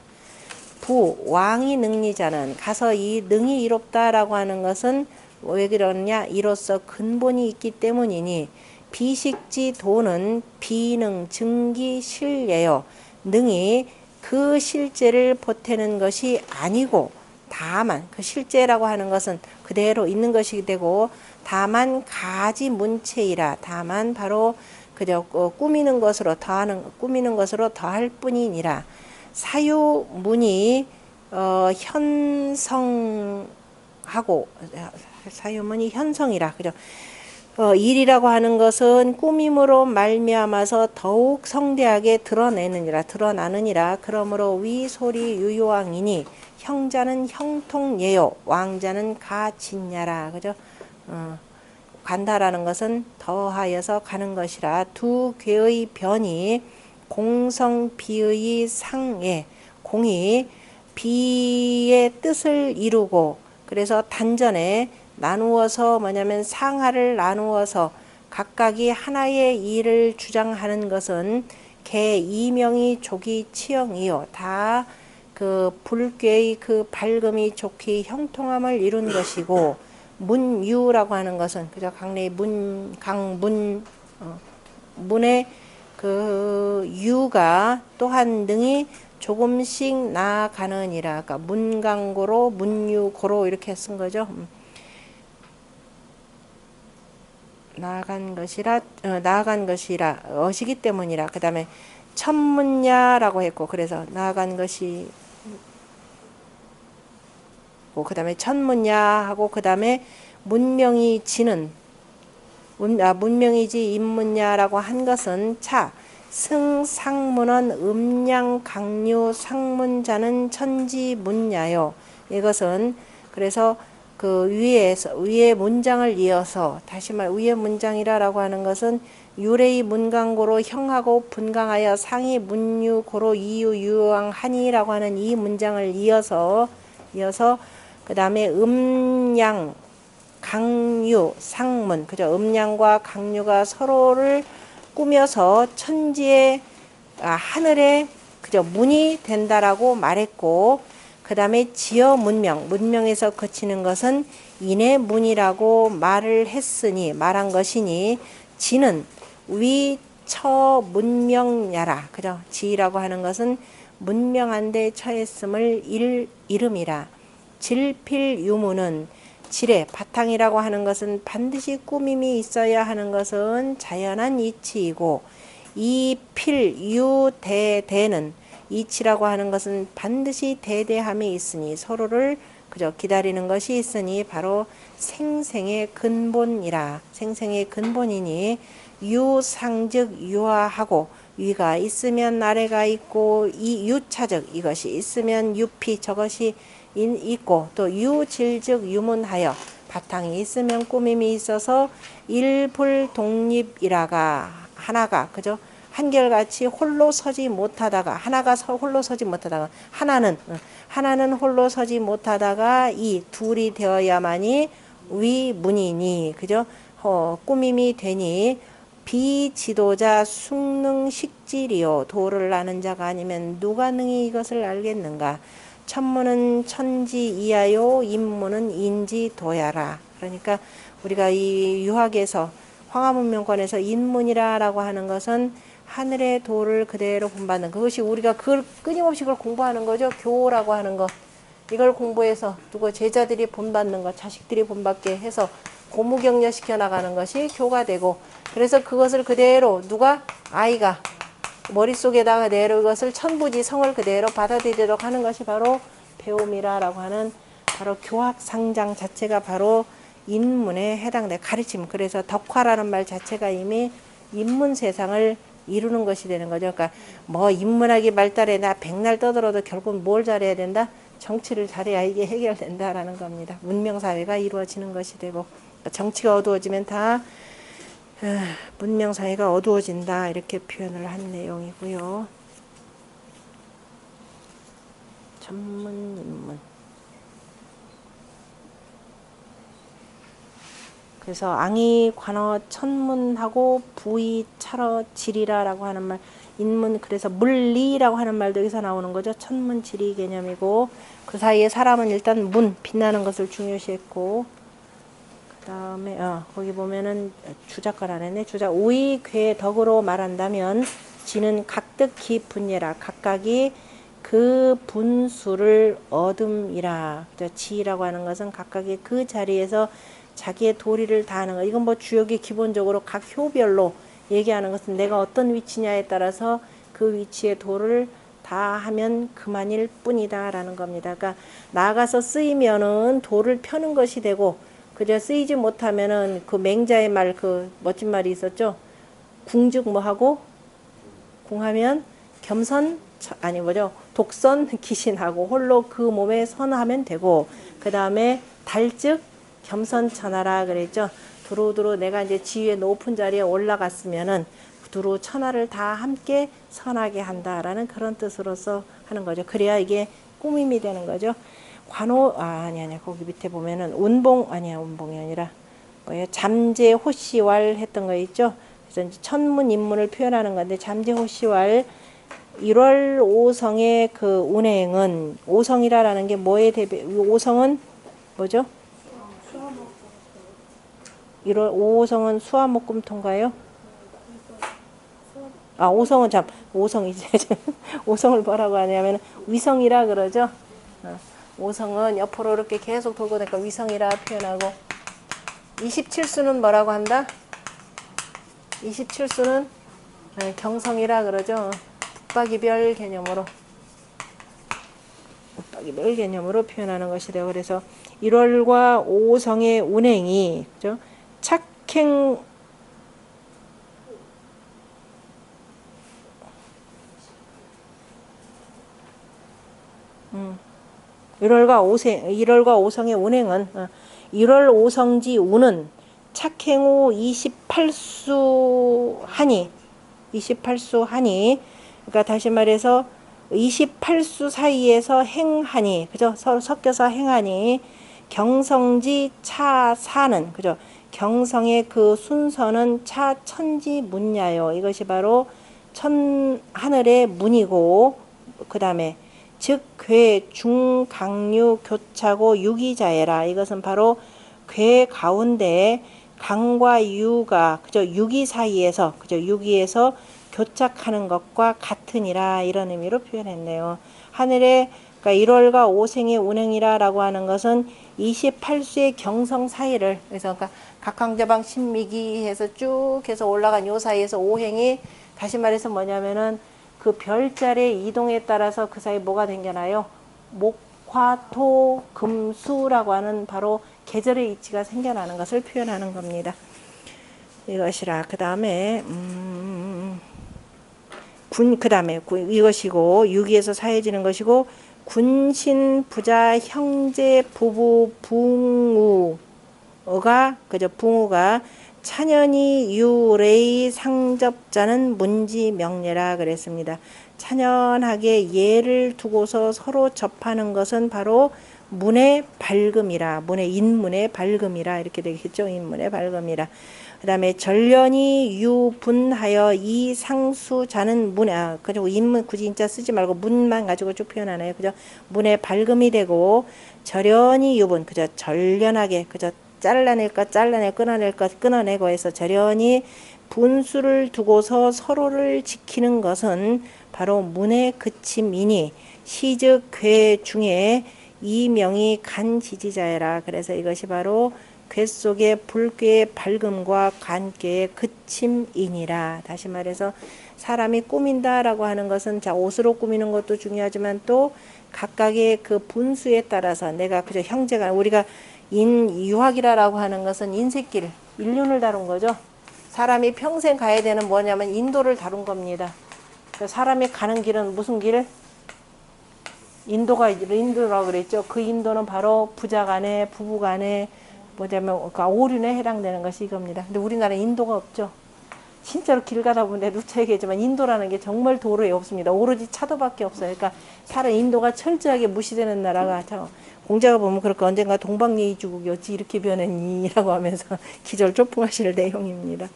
부 왕이 능리자는 가서 이 능이 이롭다라고 하는 것은 왜 그러느냐 이로써 근본이 있기 때문이니 비식지 도는 비능 증기 실예요. 능이 그 실제를 보태는 것이 아니고 다만 그 실제라고 하는 것은 그대로 있는 것이 되고 다만 가지 문체이라 다만 바로 그저 꾸미는 것으로 더할 뿐이니라. 사유문이 현성하고 사유문이 현성이라 그죠. 일이라고 하는 것은 꾸밈으로 말미암아서 더욱 성대하게 드러나느니라. 그러므로 위소리 유효왕이니 형자는 형통예요 왕자는 가진야라 그죠. 간다라는 것은 더하여서 가는 것이라. 두 괴의 변이 공성비의 상에 공이 비의 뜻을 이루고 그래서 단전에 나누어서 뭐냐면 상하를 나누어서 각각이 하나의 일을 주장하는 것은 개 이명이 족이 치영이요 다 그 불교의 그 밝음이 좋기 형통함을 이룬 것이고 문유라고 하는 것은 그저 강내의 문의 그 유가 또한 등이 조금씩 나아가느니라. 그러니까 문강고로 문유고로 이렇게 쓴 거죠. 나아간 것이라 어시기 때문이라. 그 다음에 천문야라고 했고 그래서 나아간 것이 그 다음에 천문야하고 그 다음에 문명이 지는 문명이지 인문야라고 한 것은 차 승상문원 음양강류 상문자는 천지문야요. 이것은 그래서 그 위에 문장을 이어서 다시 말 위에 문장이라고 하는 것은 유래의 문강고로 형하고 분강하여 상이 문유고로 이유 유왕하니라고 하는 이 문장을 이어서 그 다음에 음양 강유 상문 그죠. 음양과 강유가 서로를 꾸며서 천지의 하늘에 그저 문이 된다라고 말했고 그 다음에 지어 문명에서 그치는 것은 인의 문이라고 말한 것이니 지는 위처 문명야라 그죠. 지라고 하는 것은 문명한데 처했음을 이름이라. 질필 유무는 질의 바탕이라고 하는 것은 반드시 꾸밈이 있어야 하는 것은 자연한 이치이고 이 필유대대는 이치라고 하는 것은 반드시 대대함이 있으니 서로를 그저 기다리는 것이 있으니 바로 생생의 근본이라. 생생의 근본이니 유상즉 유화하고 위가 있으면 아래가 있고 이 유차즉 이것이 있으면 유피 저것이 있고 또 유질즉 유문하여 바탕이 있으면 꾸밈이 있어서 일불독립이라가 하나가 그죠. 한결같이 홀로 서지 못하다가 하나는 홀로 서지 못하다가 이 둘이 되어야만이 위문이니 그죠. 꾸밈이 되니 비지도자 숙능식질이요 도를 아는 자가 아니면 누가 능히 이것을 알겠는가. 천문은 천지이하요 인문은 인지도야라. 그러니까 우리가 이 유학에서 황화문명권에서 인문이라고 하는 것은 하늘의 도를 그대로 본받는 그것이 우리가 그걸 끊임없이 그걸 공부하는 거죠. 교라고 하는 거 이걸 공부해서 누구 제자들이 본받는 것 자식들이 본받게 해서 고무격려시켜 나가는 것이 교가 되고 그래서 그것을 그대로 누가 아이가 머릿속에다가 그대로 이것을 천부지성을 그대로 받아들이도록 하는 것이 바로 배움이라고 하는 바로 교학상장 자체가 바로 인문에 해당돼 가르침. 그래서 덕화라는 말 자체가 이미 인문 세상을 이루는 것이 되는 거죠. 그러니까 뭐 인문학이 발달해 나 백날 떠들어도 결국 뭘 잘해야 된다? 정치를 잘해야 이게 해결된다라는 겁니다. 문명사회가 이루어지는 것이 되고 그러니까 정치가 어두워지면 다 문명사회가 어두워진다 이렇게 표현을 한 내용이고요. 전문 인문. 그래서 앙이 관어 천문하고 부의 차러 지리라라고 하는 말 인문 그래서 물리라고 하는 말도 여기서 나오는 거죠. 천문 지리 개념이고 그 사이에 사람은 일단 문 빛나는 것을 중요시했고 그 다음에 거기 보면은 주작가를 안 했네. 주작 오의 괴 덕으로 말한다면 지는 각득 기분예라 각각이 그 분수를 얻음이라. 지라고 하는 것은 각각의 그 자리에서 자기의 도리를 다하는 것. 이건 뭐 주역이 기본적으로 각 효별로 얘기하는 것은 내가 어떤 위치냐에 따라서 그 위치의 도를 다하면 그만일 뿐이다 라는 겁니다. 그러니까 나가서 쓰이면은 도를 펴는 것이 되고 그저 쓰이지 못하면은 그 맹자의 말 그 멋진 말이 있었죠. 궁즉 뭐하고 궁하면 겸선 아니 뭐죠 독선 기신하고 홀로 그 몸에 선하면 되고 그 다음에 달즉 겸선천하라 그랬죠. 두루두루 내가 이제 지위의 높은 자리에 올라갔으면은 두루 천하를 다 함께 선하게 한다라는 그런 뜻으로서 하는 거죠. 그래야 이게 꾸밈이 되는 거죠. 관호 아니 거기 밑에 보면은 운봉이 아니라 뭐예요? 잠재 호시왈 했던 거 있죠. 그래서 이제 천문 인문을 표현하는 건데 잠재 호시왈 1월 5성의 그 운행은 오성이라는 게 뭐에 대비 오성은 뭐죠? 1월 5성은 수화목금토인가요? 오성은 오성이지. 오성을 뭐라고 하냐면 위성이라 그러죠. 오성은 옆으로 이렇게 계속 돌고 다니까 위성이라 표현하고 27수는 뭐라고 한다? 27수는 경성이라 그러죠. 북박이별 개념으로 표현하는 것이 되고 그래서 1월과 5성의 운행이 그죠? 착행 1월과 5성의 운행은 1월 5성지 운은 착행 후 28수 하니 그러니까 다시 말해서 28수 사이에서 행하니 그죠? 서로 섞여서 행하니 경성지 차사는 그죠? 경성의 그 순서는 차천지 문야요. 이것이 바로 하늘의 문이고 그 다음에 즉 괴 중강류 교차고 유기자애라. 이것은 바로 괴 가운데 강과 유가 그죠? 유기 사이에서 그죠? 유기에서 교착하는 것과 같으니라 이런 의미로 표현했네요. 하늘에 그러니까 1월과 5생의 운행이라라고 하는 것은 28수의 경성 사이를 그래서 그러니까 각황자방 신미기해서 쭉 해서 올라간 요 사이에서 5행이 다시 말해서 뭐냐면은 그 별자리의 이동에 따라서 그 사이 뭐가 생겨나요? 목화토 금수라고 하는 바로 계절의 이치가 생겨나는 것을 표현하는 겁니다. 이것이라 그 다음에 이것이고 유기에서 사해지는 것이고 군신 부자 형제 부부 붕우가 그저 붕우가 찬연이 유레이 상접자는 문지 명례라 그랬습니다. 찬연하게 예를 두고서 서로 접하는 것은 바로 문의 밝음이라 인문의 밝음이라 이렇게 되겠죠. 인문의 밝음이라. 그 다음에 전련이 유분하여 이 상수자는 그리고 인문 굳이 인자 쓰지 말고 문만 가지고 쭉 표현하네요. 그죠? 문의 밝음이 되고 절연이 유분 그죠? 전련하게 그죠? 잘라낼 것 끊어낼 것 끊어내고 해서 절연히 분수를 두고서 서로를 지키는 것은 바로 문의 그침이니 시즉 괴 중에 이명이 간 지지자애라. 그래서 이것이 바로 괴 속의 불괴의 밝음과 관괴의 그침이니라. 다시 말해서 사람이 꾸민다라고 하는 것은 자 옷으로 꾸미는 것도 중요하지만 또 각각의 그 분수에 따라서 내가 그저 형제가 우리가 유학이라고 하는 것은 인생길 인륜을 다룬 거죠. 사람이 평생 가야 되는 뭐냐면 인도를 다룬 겁니다. 사람이 가는 길은 무슨 길? 인도라고 그랬죠. 그 인도는 바로 부자 간에 부부 간에 뭐냐면 그러니까 오륜에 해당되는 것이 이겁니다. 근데 우리나라에 인도가 없죠. 진짜로 길 가다 보면 누차 얘기했지만 인도라는 게 정말 도로에 없습니다. 오로지 차도밖에 없어요. 그러니까 사람 인도가 철저하게 무시되는 나라가 공자가 보면 그렇게 언젠가 동방예의주국이었지 이렇게 변했니? 라고 하면서 기절초풍하실 내용입니다.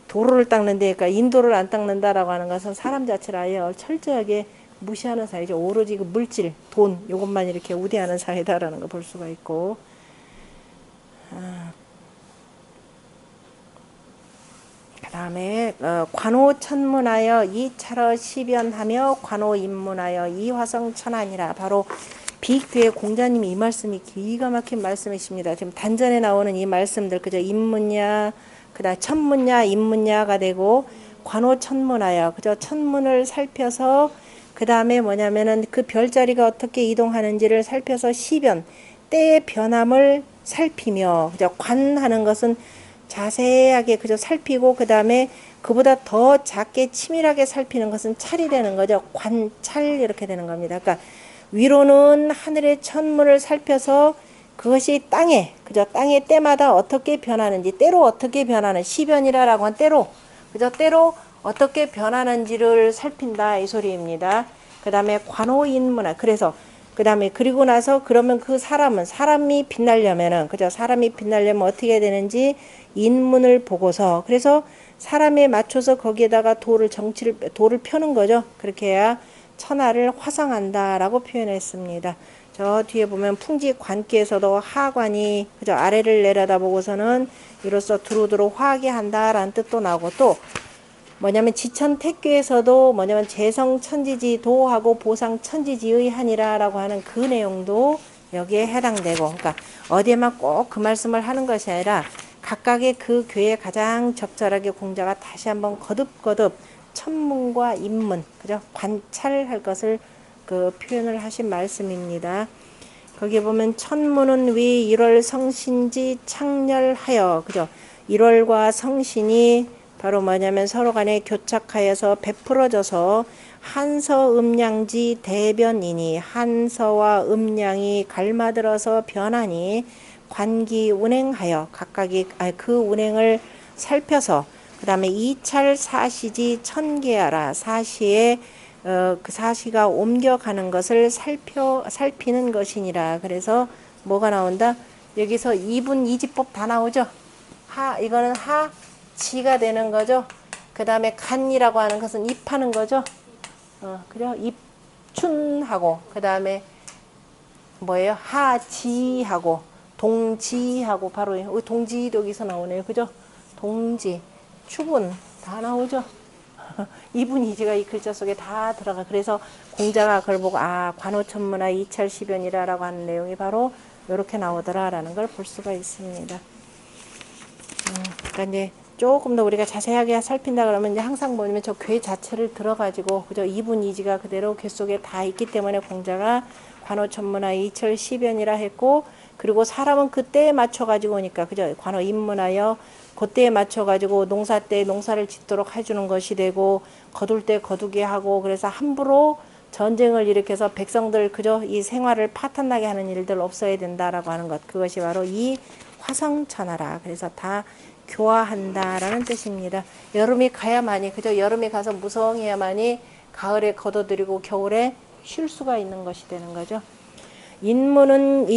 도로를 닦는데 그러니까 인도를 안 닦는다라고 하는 것은 사람 자체를 아예 철저하게 무시하는 사회죠. 오로지 그 물질, 돈 이것만 이렇게 우대하는 사회다라는 거 볼 수가 있고 그 다음에 관호천문하여 이찰어 시변하며 관호입문하여 이화성천하니라. 바로 비교의 공자님이 이 말씀이 기가 막힌 말씀이십니다. 지금 단전에 나오는 이 말씀들 그저 입문야 그다음 천문야 입문야가 되고 관호천문하여 그저 천문을 살펴서 그 다음에 뭐냐면은 그 별자리가 어떻게 이동하는지를 살펴서 시변 때의 변함을 살피며 그저 관하는 것은 자세하게 그저 살피고 그 다음에 그보다 더 작게 치밀하게 살피는 것은 찰이 되는 거죠. 관찰 이렇게 되는 겁니다. 그러니까 위로는 하늘의 천문을 살펴서 그것이 땅에 그저 땅의 때마다 어떻게 변하는지 때로 어떻게 변하는 시변이라고 한 때로 그저 때로 어떻게 변하는지를 살핀다 이 소리입니다. 그 다음에 관호인문화 그래서 그 다음에 그리고 나서 그러면 그 사람이 빛나려면은 그죠 사람이 빛나려면 어떻게 되는지 인문을 보고서 그래서 사람에 맞춰서 거기에다가 돌을 펴는 거죠. 그렇게 해야 천하를 화성한다라고 표현했습니다. 저 뒤에 보면 풍지 관기에서도 하관이 그죠 아래를 내려다보고서는 이로써 두루두루 화하게 한다라는 뜻도 나오고 또 뭐냐면 지천택교에서도 뭐냐면 재성천지지도하고 보상천지지의 하니라라고 하는 그 내용도 여기에 해당되고 그러니까 어디에만 꼭 그 말씀을 하는 것이 아니라 각각의 그 교회에 가장 적절하게 공자가 다시 한번 거듭거듭 천문과 인문 그죠 관찰할 것을 그 표현을 하신 말씀입니다. 거기 보면 천문은 위 1월 성신지 창렬하여 그죠 1월과 성신이 바로 뭐냐면 서로 간에 교착하여서 베풀어져서 한서음량지 대변이니 한서와 음량이 갈마들어서 변하니 관기 운행하여 각각이 그 운행을 살펴서 그 다음에 이찰 사시지 천계하라 사시에 그 사시가 옮겨가는 것을 살피는 것이니라. 그래서 뭐가 나온다? 여기서 이분 이지법 다 나오죠. 이거는 지가 되는 거죠. 그 다음에 간이라고 하는 것은 입하는 거죠. 그래요. 입춘하고 그 다음에 뭐예요? 하지하고 동지하고 바로 동지도 여기서 나오네요. 그죠? 동지, 추분 다 나오죠. 이분이지가 이 글자 속에 다 들어가. 그래서 공자가 그걸 보고 관호천문하 이찰시변이라고 하는 내용이 바로 이렇게 나오더라라는 걸 볼 수가 있습니다. 그러니까 이제 조금 더 우리가 자세하게 살핀다 그러면 이제 항상 뭐냐면 저 괴 자체를 들어가지고 그저 이분이지가 그대로 괴 속에 다 있기 때문에 공자가 관호천문하 이찰시변이라 했고 그리고 사람은 그때에 맞춰 가지고 오니까 그죠 관호 입문하여 그때에 맞춰 가지고 농사 때 농사를 짓도록 해주는 것이 되고 거둘 때 거두게 하고 그래서 함부로 전쟁을 일으켜서 백성들 그저 이 생활을 파탄나게 하는 일들 없어야 된다라고 하는 것 그것이 바로 이 화성천하라. 그래서 다 교화한다라는 뜻입니다. 여름이 가야만이 그저 여름에 가서 무성해야만이 가을에 거둬들이고 겨울에 쉴 수가 있는 것이 되는 거죠. 인문은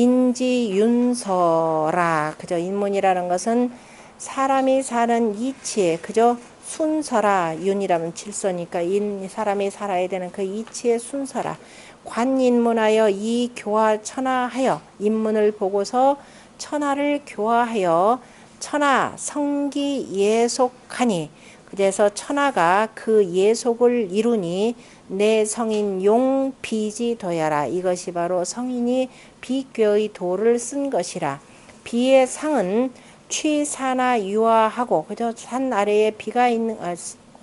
인지윤서라. 그저 인문이라는 것은 사람이 사는 이치에 그저 순서라. 윤이라면 질서니까 사람이 살아야 되는 그 이치의 순서라. 관인문하여 이 교화 천하하여 인문을 보고서 천하를 교화하여 천하 성기 예속하니 그래서 천하가 그 예속을 이루니 내 성인 용 비지도야라. 이것이 바로 성인이 비교의 도를 쓴 것이라. 비의 상은 취사나 유화하고 그저 산 아래에 비가 있는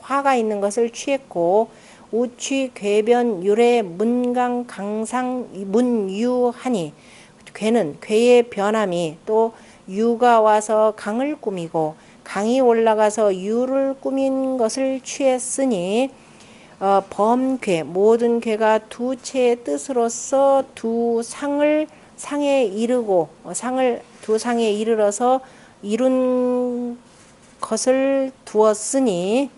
화가 있는 것을 취했고 우취 궤변 유래 문강 강상 문유하니 괴는 괴의 변함이 또 유가 와서 강을 꾸미고 강이 올라가서 유를 꾸민 것을 취했으니 범괴 모든 괴가 두 채의 뜻으로서 두 상에 이르고 상을 두 상에 이르러서 이룬 것을 두었으니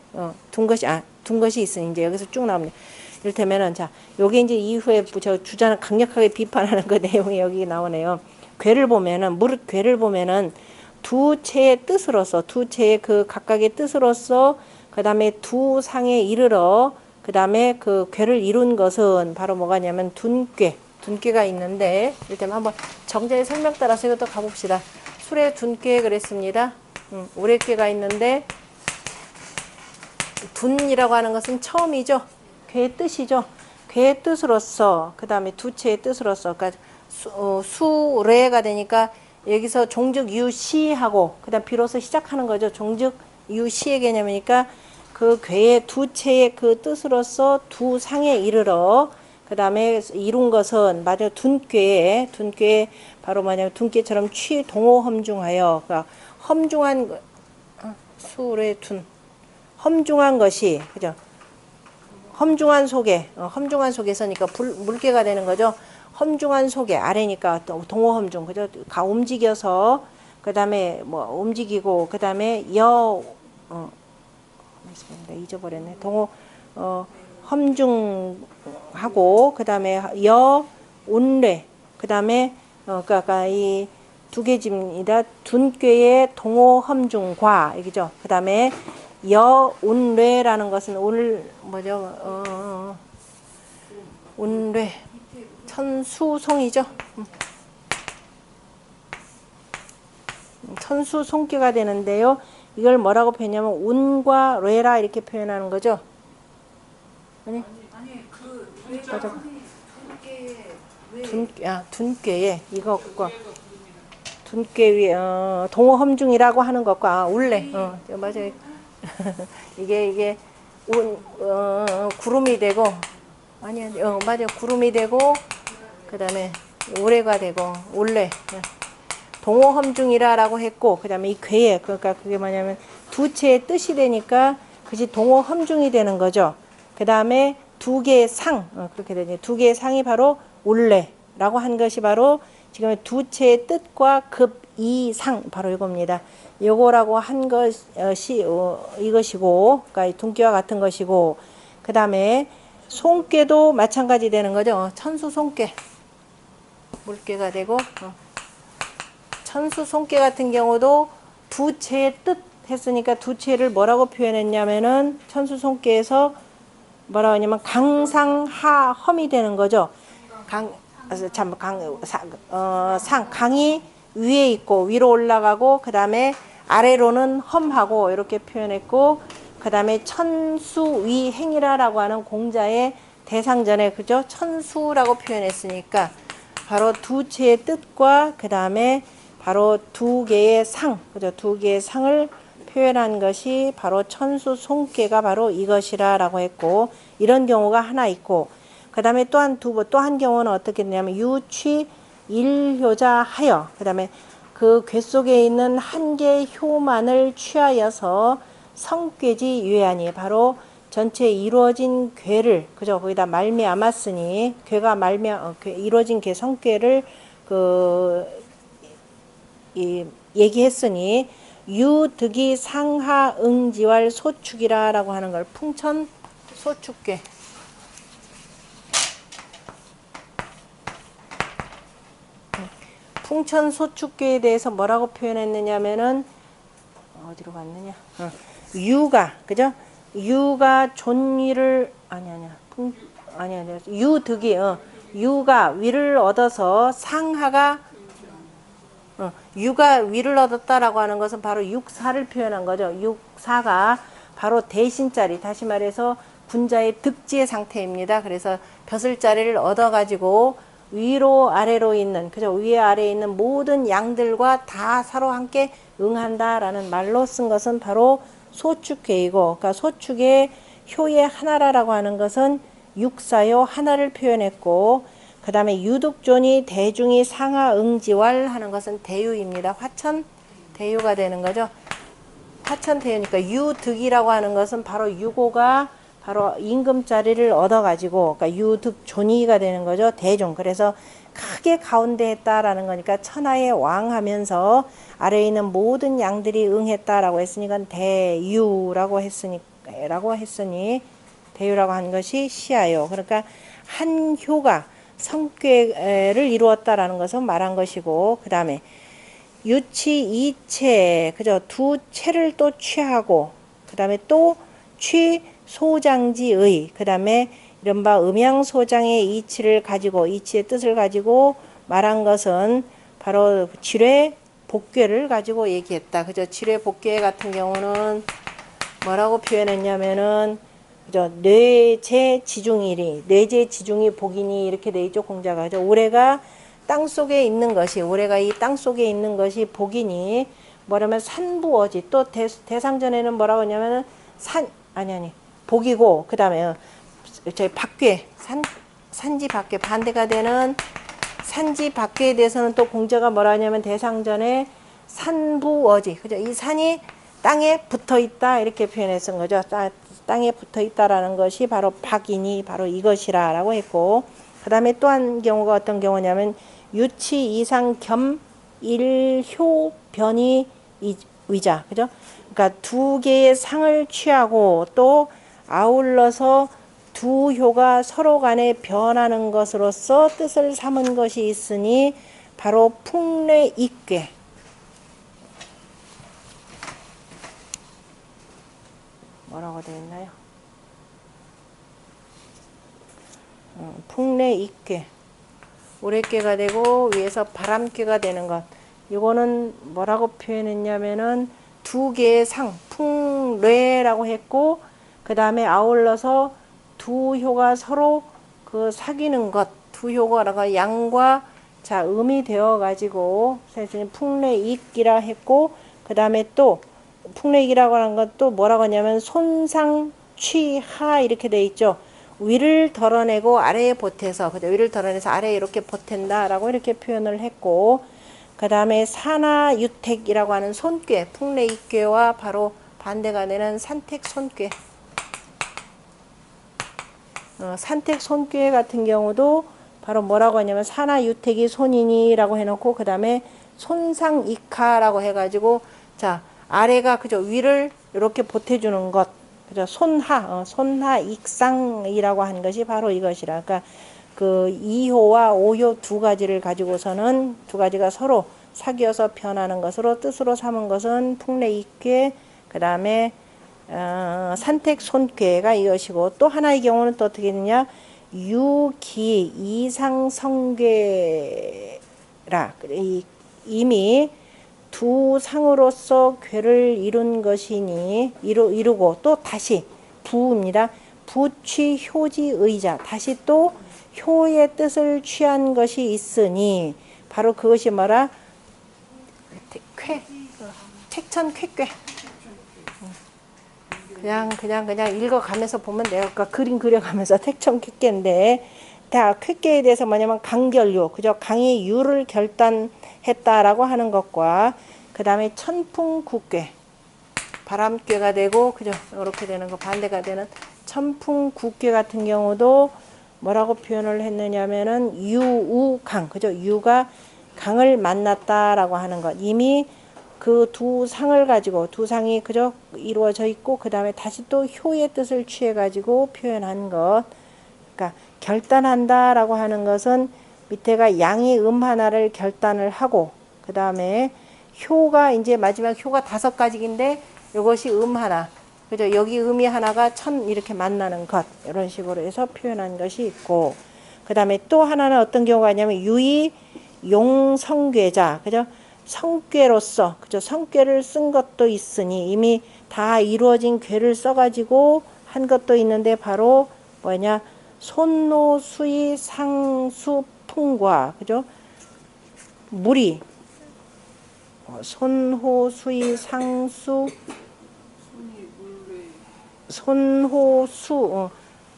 둔 것이 있으니 이제 여기서 쭉 나옵니다. 이를테면은 자 요게 이제 이후에 저 주자는 강력하게 비판하는 그 내용이 여기 나오네요. 괴를 보면은 무릇 괴를 보면은 두 채의 뜻으로서 두 채의 그 각각의 뜻으로서 그 다음에 두 상에 이르러 그 다음에 그 괴를 이룬 것은 바로 뭐가냐면 둔괴가 있는데 이를테면 한번 정제의 설명 따라서 이것도 가봅시다. 술에 둔괴 그랬습니다. 우레괴가 있는데 둔이라고 하는 것은 처음이죠. 괴의 뜻이죠. 괴의 뜻으로서 그 다음에 두 채의 뜻으로서 그러니까 수레가 되니까 여기서 종즉 유시하고 그 다음 비로소 시작하는 거죠. 종즉 유시의 개념이니까 그 괴의 두 채의 그 뜻으로서 두 상에 이르러 그 다음에 이룬 것은 맞아 둔괴 바로 뭐냐면 둔괴처럼 취동호 험중하여 그러니까 험중한 수레 둔 험중한 것이 그죠? 험중한 속에 험중한 속에서니까 물개가 되는 거죠. 험중한 속에 아래니까 또 동호 험중 그죠? 가 움직여서 그 다음에 뭐 움직이고 그 다음에 잊어버렸네. 동호 험중하고 그 다음에 운뢰 그 다음에 그러니까 이 두 개집니다. 둔괴의 동호 험중과 이거죠. 그 다음에 운뢰라는 것은 운뢰 천수송이죠. 천수송괴가 되는데요. 이걸 뭐라고 표현하냐면 운과 뢰라 이렇게 표현하는 거죠. 아니 그 맞아. 둔괴 둔괴에 이것과 둔괴 위에 동호 험중이라고 하는 것과 울레 맞아요. 이게 구름이 되고 맞아요. 구름이 되고 그다음에 우레가 되고 울레 동호 험중이라라고 했고 그다음에 이 괴에 그러니까 그게 뭐냐면 두 채의 뜻이 되니까 그것이 동호 험중이 되는 거죠. 그다음에 두 개의 상 그렇게 되죠. 두 개의 상이 바로 울레라고 한 것이 바로 지금 두 채의 뜻과 급이상 바로 이겁니다. 요거라고 한 것이 이것이고 그러니까 둔괴와 같은 것이고 그 다음에 송괴도 마찬가지 되는 거죠. 천수송괴 물괴가 되고 천수송괴 같은 경우도 두 채의 뜻 했으니까 두 채를 뭐라고 표현했냐면은 천수송괴에서 뭐라고 하냐면 강상하험이 되는 거죠. 강이 위에 있고 위로 올라가고 그 다음에 아래로는 험하고 이렇게 표현했고 그 다음에 천수위행이라고 하는 공자의 대상전에 그죠? 천수라고 표현했으니까 바로 두 채의 뜻과 그 다음에 바로 두 개의 상 그죠? 두 개의 상을 표현한 것이 바로 천수송괴가 바로 이것이라라고 했고 이런 경우가 하나 있고 그 다음에 또 한 경우는 어떻게 되냐면 유취 일효자하여 그 다음에 그 괴 속에 있는 한 개의 효만을 취하여서 성괴지 유예하니 바로 전체 이루어진 괴를 그죠 거기다 말미암았으니 괴가 이루어진 괴 성괴를 얘기했으니 유득이 상하 응지왈 소축이라라고 하는 걸 풍천 소축괴 풍천 소축괴에 대해서 뭐라고 표현했느냐면은 어디로 갔느냐? 유가 그죠? 유가 존위를 유득이 유가 위를 얻어서 상하가 유가 위를 얻었다라고 하는 것은 바로 육사를 표현한 거죠. 육사가 바로 대신자리 다시 말해서 군자의 득지의 상태입니다. 그래서 벼슬자리를 얻어가지고 위로 아래로 있는 그죠? 위에 아래에 있는 모든 양들과 다 서로 함께 응한다라는 말로 쓴 것은 바로 소축계이고, 그러니까 소축의 효의 하나라라고 하는 것은 육사요 하나를 표현했고, 그 다음에 유득존이 대중이 상하응지왈 하는 것은 대유입니다. 화천 대유가 되는 거죠. 화천 대유니까 유득이라고 하는 것은 바로 유고가 바로 임금자리를 얻어가지고, 그러니까 유득존이가 되는 거죠. 대종. 그래서 크게 가운데 했다라는 거니까 천하의 왕 하면서 아래에 있는 모든 양들이 응했다라고 했으니까 대유라고 했으니 대유라고 한 것이 시하요. 그러니까 한 효가 성괴를 이루었다라는 것을 말한 것이고, 그 다음에 유치 이체, 그죠? 두 체를 또 취하고, 그 다음에 또 취 소장지의, 그 다음에 이른바 음양소장의 이치를 가지고, 이치의 뜻을 가지고 말한 것은 바로 지뢰 복괴를 가지고 얘기했다. 그죠? 지뢰 복괴 같은 경우는 뭐라고 표현했냐면은, 그죠? 뇌제 지중이리, 뇌제 지중이 복이니 이렇게 돼 있죠, 공자가. 그죠? 올해가 땅 속에 있는 것이, 올해가 이 땅 속에 있는 것이 복이니, 뭐라면 산부어지. 또 대상전에는 뭐라고 하냐면은 복이고, 그 다음에 저희 박괴, 산지 박괴, 반대가 되는 산지 박괴에 대해서는 또 공자가 뭐라 하냐면 대상전에 산부어지, 그죠? 이 산이 땅에 붙어 있다 이렇게 표현했던 거죠. 땅에 붙어 있다라는 것이 바로 박이니 바로 이것이라라고 했고, 그 다음에 또 한 경우가 어떤 경우냐면 유치 이상 겸 일효 변이 위자, 그죠? 그러니까 두 개의 상을 취하고 또 아울러서 두 효가 서로 간에 변하는 것으로서 뜻을 삼은 것이 있으니 바로 풍례익괴. 뭐라고 되어 있나요? 풍례익괴. 오랫괴가 되고 위에서 바람괴가 되는 것. 이거는 뭐라고 표현했냐면은 두 개의 상, 풍례라고 했고, 그 다음에 아울러서 두 효가 서로 그 사귀는 것, 두 효가 양과 자 음이 되어 가지고 풍례익이라 했고, 그 다음에 또 풍례익이라고 하는 것도 뭐라고 하냐면 손상취하 이렇게 돼 있죠. 위를 덜어내고 아래에 보태서, 그죠? 위를 덜어내서 아래에 이렇게 보탠다라고 이렇게 표현을 했고, 그 다음에 산하유택이라고 하는 손괴, 풍례익괴와 바로 반대가 되는 산택손괴. 산택손괴 같은 경우도 바로 뭐라고 하냐면 산하유택이 손이니라고 해놓고, 그 다음에 손상익하라고 해가지고, 자 아래가 그죠? 위를 이렇게 보태주는 것, 그죠? 손하익상이라고 한 것이 바로 이것이라. 그러니까 그 2효와 5효 두 가지를 가지고서는 두 가지가 서로 사귀어서 변하는 것으로 뜻으로 삼은 것은 풍례익괴, 그 다음에 산택손괴가 이것이고, 또 하나의 경우는 또 어떻게 되냐, 유기 이상성괴라. 이미 두 상으로서 괴를 이룬 것이니 이루고 또 다시 부입니다. 부취 효지의자, 다시 또 효의 뜻을 취한 것이 있으니 바로 그것이 뭐라, 택천쾌괴. 그냥 읽어가면서 보면 돼요. 그러니까 그림 그려가면서 택천쾌괴인데, 다 쾌괴에 대해서 뭐냐면 강결유, 그죠? 강의 유를 결단했다라고 하는 것과, 그 다음에 천풍국괴, 바람괴가 되고, 그죠? 이렇게 되는 거 반대가 되는 천풍국괴 같은 경우도 뭐라고 표현을 했느냐면은 유우강, 그죠? 유가 강을 만났다라고 하는 것. 이미 그 두 상을 가지고, 두 상이 그죠? 이루어져 있고, 그 다음에 다시 또 효의 뜻을 취해 가지고 표현한 것. 그러니까 결단한다라고 하는 것은 밑에가 양의 하나를 결단을 하고, 그 다음에 효가 이제 마지막 효가 5가지인데 이것이 하나, 그죠? 여기 음이 하나가 천 이렇게 만나는 것, 이런 식으로 해서 표현한 것이 있고, 그 다음에 또 하나는 어떤 경우가 있냐면 유의 용성괴자, 그죠? 성괴로서, 그죠? 성괴를 쓴 것도 있으니 이미 다 이루어진 괴를 써가지고 한 것도 있는데 바로 뭐냐, 손노수의 상수 화풍과 그죠? 무리 손호수의 상수 순이 물레 손호수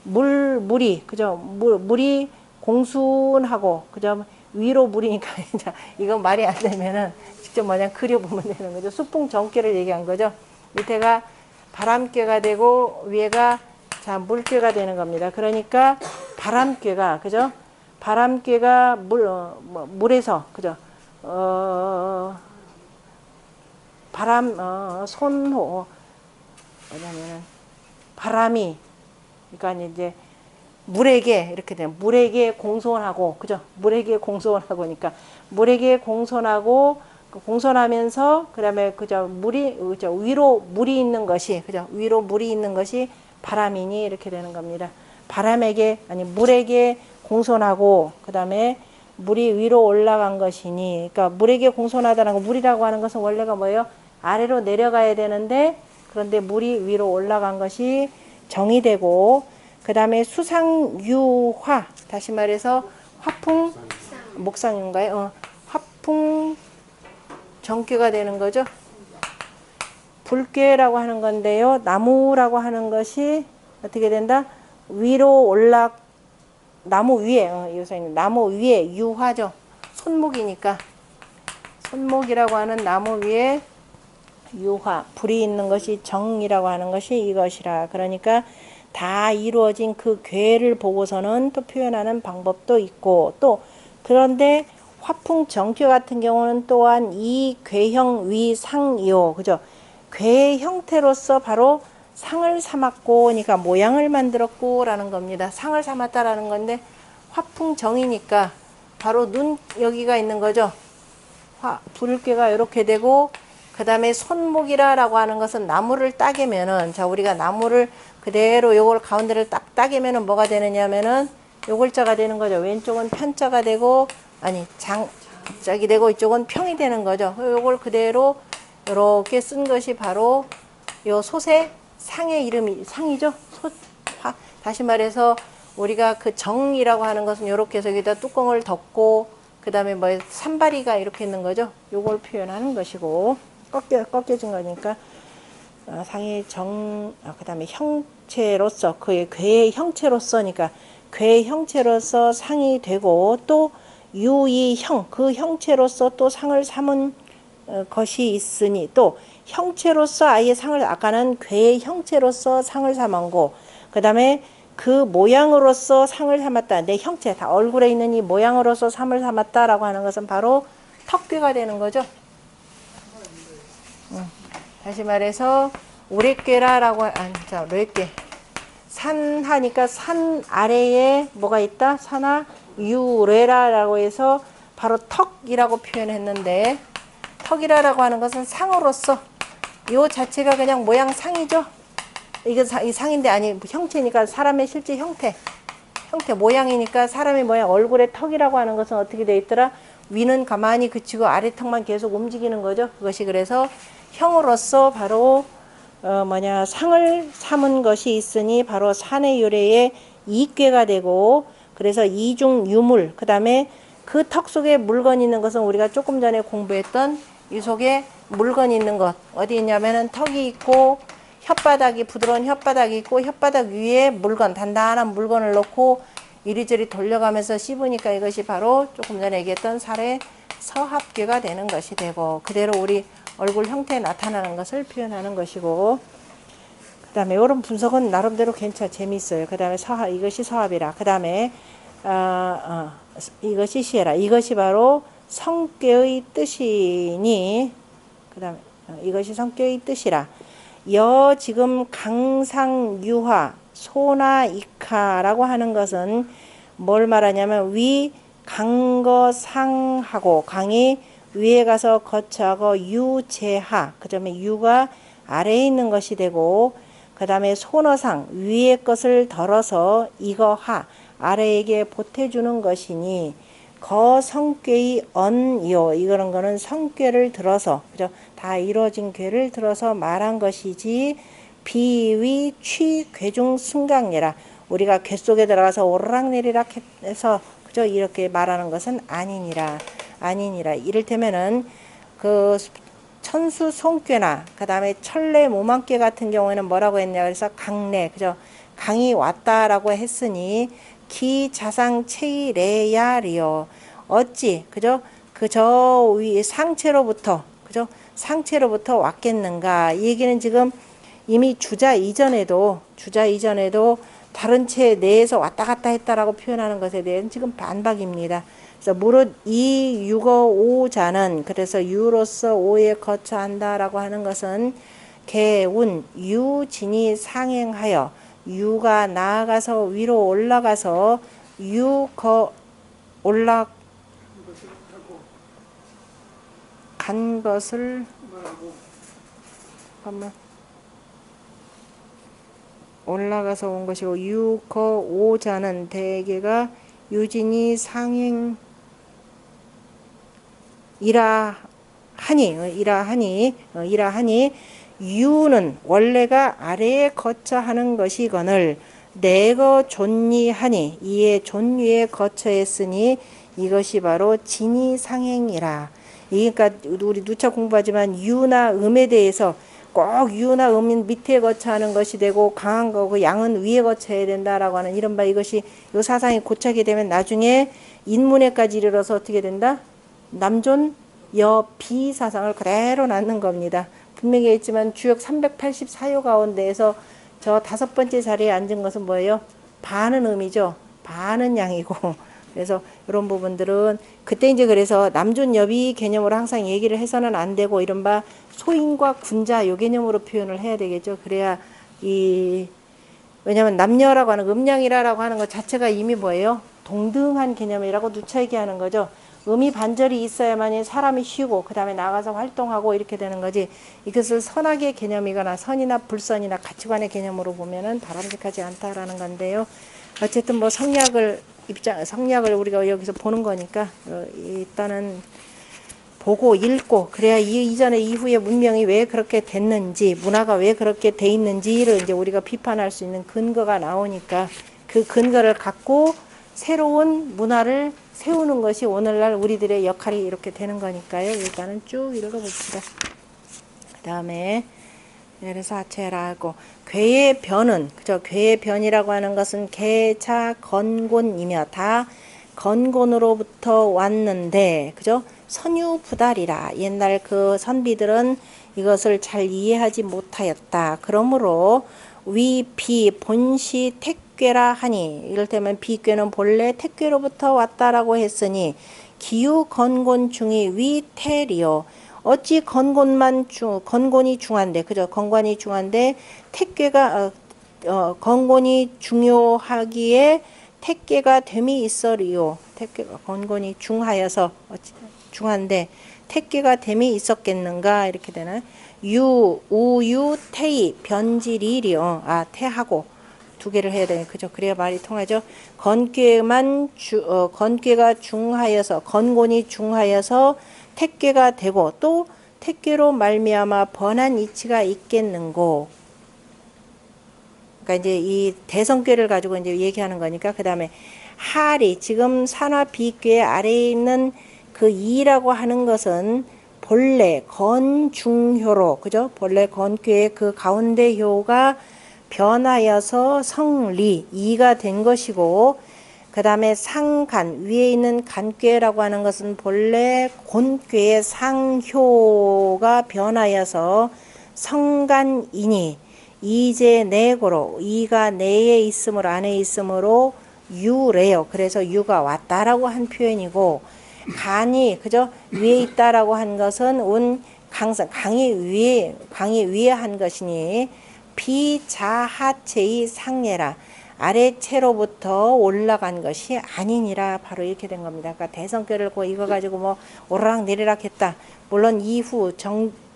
물이 그죠? 물이 공순하고 그죠? 위로 물이니까 이제 이건 말이 안 되면은 직접 마냥 그려보면 되는 거죠. 수풍 정계를 얘기한 거죠. 밑에가 바람꾀가 되고 위에가 자 물꾀가 되는 겁니다. 그러니까 바람꾀가 그죠? 바람꾀가 물에서 그죠? 바람 손호 뭐냐면은 바람이 그러니까 이제 물에게 이렇게 되면 물에게 공손하고 그죠? 물에게 공손하고니까 물에게 공손하고 공손하면서 그다음에 그죠? 물이 그죠? 위로 물이 있는 것이 그죠? 위로 물이 있는 것이 바람이니 이렇게 되는 겁니다. 바람에게 아니 물에게 공손하고 그다음에 물이 위로 올라간 것이니 그러니까 물에게 공손하다는 거 물이라고 하는 것은 원래가 뭐예요? 아래로 내려가야 되는데 그런데 물이 위로 올라간 것이 정이 되고 그 다음에 수상유화 다시 말해서 화풍 목상인가요? 화풍 정꾀가 되는 거죠. 불꾀라고 하는 건데요. 나무라고 하는 것이 어떻게 된다? 위로 올라 나무 위에 나무 위에 유화죠. 손목이니까 손목이라고 하는 나무 위에 유화 불이 있는 것이 정이라고 하는 것이 이것이라. 그러니까 다 이루어진 그 괴를 보고서는 또 표현하는 방법도 있고 또 그런데 화풍 정죄 같은 경우는 또한 이 괴형 위상이요 그죠? 괴 형태로서 바로 상을 삼았고 그러니까 모양을 만들었고 라는 겁니다. 상을 삼았다라는 건데 화풍 정이니까 바로 눈 여기가 있는 거죠. 불괴가 이렇게 되고 그 다음에 손목이라고 하는 것은 나무를 따개면은 자 우리가 나무를 그대로 요걸 가운데를 딱 따개면은 뭐가 되느냐면은 요글자가 되는 거죠. 왼쪽은 편자가 되고 아니 장짝이 되고 이쪽은 평이 되는 거죠. 요걸 그대로 이렇게 쓴 것이 바로 요 솥의 상의 이름이 상이죠. 다시 말해서 우리가 그 정이라고 하는 것은 이렇게 해서 여기다 뚜껑을 덮고 그 다음에 뭐 산바리가 이렇게 있는 거죠. 요걸 표현하는 것이고 꺾여진 거니까 상의 정 그 다음에 형체로서 그의 괴의 형체로서니까 괴의 형체로서 상이 되고 또 유이형 그 형체로서 또 상을 삼은 것이 있으니 또 형체로서 아예 상을 아까는 괴의 형체로서 상을 삼았고 그 다음에 그 모양으로서 상을 삼았다. 내 형체 다 얼굴에 있는 이 모양으로서 상을 삼았다라고 하는 것은 바로 턱괴가 되는 거죠. 다시 말해서 우레괴라라고 자 뢰괴 산하니까 산 아래에 뭐가 있다? 산하 유래라라고 해서 바로 턱이라고 표현했는데 턱이라고 하는 것은 상으로서 요 자체가 그냥 모양 상이죠. 이거 이 상인데 아니 형체니까 사람의 실제 형태 모양이니까 사람의 모양 얼굴에 턱이라고 하는 것은 어떻게 돼 있더라? 위는 가만히 그치고 아래 턱만 계속 움직이는 거죠. 그것이 그래서 형으로서 바로 상을 삼은 것이 있으니 바로 산의 유래의 이괴가 되고 그래서 이중 유물 그 다음에 그 턱 속에 물건이 있는 것은 우리가 조금 전에 공부했던 이 속에 물건이 있는 것 어디 있냐면은 턱이 있고 혓바닥이 부드러운 혓바닥이 있고 혓바닥 위에 물건 단단한 물건을 넣고 이리저리 돌려가면서 씹으니까 이것이 바로 조금 전에 얘기했던 살의 서합괴가 되는 것이 되고 그대로 우리 얼굴 형태에 나타나는 것을 표현하는 것이고 그 다음에 이런 분석은 나름대로 재미있어요. 그 다음에 이것이 서합이라 그 다음에 이것이 시해라 이것이 바로 성괴의 뜻이니 그 다음에 이것이 성괴의 뜻이라 지금 강상유화 소나이카라고 하는 것은 뭘 말하냐면 위 강거상하고 강이 위에 가서 거쳐하고 유제하 그 다음에 유가 아래에 있는 것이 되고 그 다음에 손어상 위의 것을 덜어서 이거하 아래에게 보태주는 것이니 거성괴의 언요 이런 거는 성괴를 들어서 그죠 다 이루어진 괴를 들어서 말한 것이지 비위 취 괴중 승강이라 우리가 괴 속에 들어가서 오르락내리락 해서 그죠? 이렇게 말하는 것은 아니니라. 아니니라. 이를테면은 그 천수 송꾀나 그 다음에 천례 모망께 같은 경우에는 뭐라고 했냐. 그래서 강례, 그죠? 강이 왔다라고 했으니 기자상 체이레야리요. 어찌, 그죠? 저 위 상체로부터, 그죠? 상체로부터 왔겠는가. 이 얘기는 지금 이미 주자 이전에도 다른 체 내에서 왔다 갔다 했다라고 표현하는 것에 대한 지금 반박입니다. 그래서 무릇 이 유거 오자는, 그래서 유로서 오에 거처한다라고 하는 것은 개운 유진이 상행하여 유가 나아가서 위로 올라가서 유거 간 것을 한번 올라가서 온 것이고 유거 오자는 대개가 유진이 상행이라 하니 유는 원래가 아래에 거처하는 것이거늘 내거 존리하니 이에 존위에 거처했으니 이것이 바로 진이 상행이라. 그러니까 우리 누차 공부하지만 유나 음에 대해서 꼭 유나 음인 밑에 거처하는 것이 되고 강한 거고 양은 위에 거쳐야 된다라고 하는 이른바 이것이 이 사상이 고착이 되면 나중에 인문에까지 이르러서 어떻게 된다? 남존 여비 사상을 그대로 낳는 겁니다. 분명히 했지만 주역 384요 가운데에서 저 5번째 자리에 앉은 것은 뭐예요? 반은 음이죠. 반은 양이고. 그래서 이런 부분들은 그때 이제 그래서 남존 여비 개념으로 항상 얘기를 해서는 안 되고 이른바 소인과 군자 요 개념으로 표현을 해야 되겠죠. 그래야 왜냐면 남녀라고 하는 음양이라고 하는 것 자체가 이미 뭐예요? 동등한 개념이라고 누차 얘기하는 거죠. 음이 반절이 있어야만이 사람이 쉬고 그 다음에 나가서 활동하고 이렇게 되는 거지. 이것을 선악의 개념이거나 선이나 불선이나 가치관의 개념으로 보면은 바람직하지 않다라는 건데요. 어쨌든 뭐 성략을 우리가 여기서 보는 거니까 일단은 보고 읽고 그래야 이전에 이후에 문명이 왜 그렇게 됐는지 문화가 왜 그렇게 돼 있는지를 이제 우리가 비판할 수 있는 근거가 나오니까 그 근거를 갖고 새로운 문화를 세우는 것이 오늘날 우리들의 역할이 이렇게 되는 거니까요. 일단은 쭉 읽어봅시다. 그 다음에 그래서 하체라고 괴의 변은 그죠? 괴의 변이라고 하는 것은 개차 건곤이며 다 건곤으로부터 왔는데 그죠? 선유부달이라 옛날 그 선비들은 이것을 잘 이해하지 못하였다. 그러므로 위비 본시 택괴라 하니 이를테면 비괴는 본래 택괴로부터 왔다라고 했으니 기유 건곤 중이 위태리요. 어찌 건곤이 중한데 그죠? 건곤이 중한데 택괴가 건곤이 중요하기에 택괴가 됨이 있어리요. 택괴가 건곤이 중하여서 중한데 택괴가 됨이 있었겠는가 이렇게 되나? 우유 태이 변질이리요. 태하고 두 개를 해야 되네. 그죠? 그래야 말이 통하죠. 건괴가 중하여서 건곤이 중하여서 택괴가 되고 또 택괴로 말미암아 번한 이치가 있겠는고. 그러니까 이제 이 대성괴를 가지고 이제 얘기하는 거니까 그 다음에 하리 지금 산화 비괴 아래에 있는 그 이라고 하는 것은 본래 건중효로 그죠? 본래 건괴의 그 가운데 효가 변하여서 성리 이가 된 것이고 그 다음에 상간 위에 있는 간괴라고 하는 것은 본래 곤괴의 상효가 변하여서 성간이니 이제 내고로 이가 내에 있으므로 안에 있으므로 유래요. 그래서 유가 왔다라고 한 표현이고 간이 그죠 위에 있다라고 한 것은 온 강성 강이 위에 한 것이니 비자하체의 상례라 아래체로부터 올라간 것이 아니니라 바로 이렇게 된 겁니다. 그러니까 대성결을 이거 가지고 뭐 오르락 내리락 했다. 물론 이후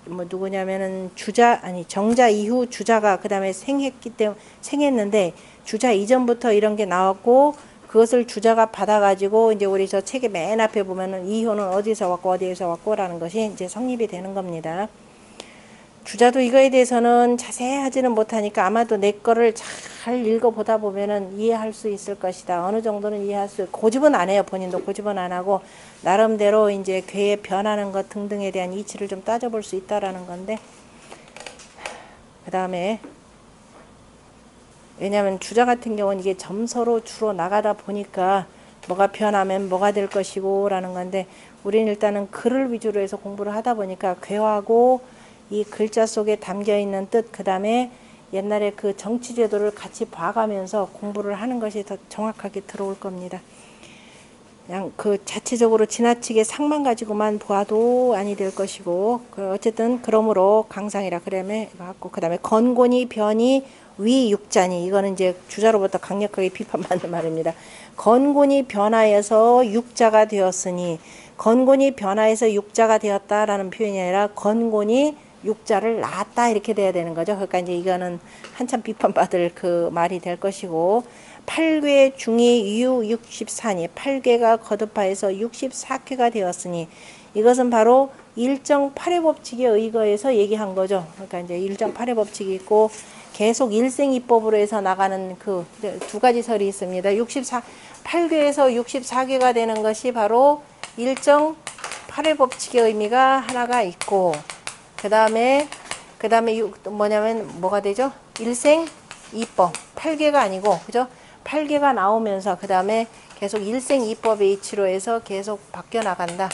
누구냐면은 정자 이후 주자가 그 다음에 생했는데 주자 이전부터 이런 게 나왔고 그것을 주자가 받아가지고 이제 우리 저 책의 맨 앞에 보면은 이효는 어디서 왔고 어디에서 왔고라는 것이 이제 성립이 되는 겁니다. 주자도 이거에 대해서는 자세하지는 못하니까 아마도 내 거를 잘 읽어보다 보면은 이해할 수 있을 것이다. 어느 정도는 이해할 수, 고집은 안 해요. 본인도 고집은 안 하고, 나름대로 이제 괴에 변하는 것 등등에 대한 이치를 좀 따져볼 수 있다라는 건데, 그 다음에, 왜냐하면 주자 같은 경우는 이게 점서로 주로 나가다 보니까 뭐가 변하면 뭐가 될 것이고 라는 건데, 우리는 일단은 글을 위주로 해서 공부를 하다 보니까 괴하고 이 글자 속에 담겨 있는 뜻, 그 다음에 옛날에 그 정치제도를 같이 봐가면서 공부를 하는 것이 더 정확하게 들어올 겁니다. 그냥 그 자체적으로 지나치게 상만 가지고만 보아도 아니 될 것이고, 어쨌든 그러므로 강상이라 그러면 갖고, 그 다음에 건곤이 변이 위 육자니, 이거는 이제 주자로부터 강력하게 비판받는 말입니다. 건곤이 변화해서 육자가 되었으니, 건곤이 변화해서 육자가 되었다라는 표현이 아니라 건곤이 육자를 낳았다 이렇게 돼야 되는 거죠. 그러니까 이제 이거는 한참 비판받을 그 말이 될 것이고, 8궤 중이 유 64니, 8궤가 거듭하여서 64쾌가 되었으니, 이것은 바로 일정 8회 법칙에 의거해서 얘기한 거죠. 그러니까 이제 일정 8회 법칙이 있고 계속 일생이법으로 해서 나가는 그 두 가지 설이 있습니다. 8궤에서 64궤가 되는 것이 바로 일정 8회 법칙의 의미가 하나가 있고, 그 다음에 뭐냐면 뭐가 되죠? 일생이법 8궤가 아니고, 그죠? 8개가 나오면서 그 다음에 계속 일생이법의 이치로 해서 계속 바뀌어 나간다.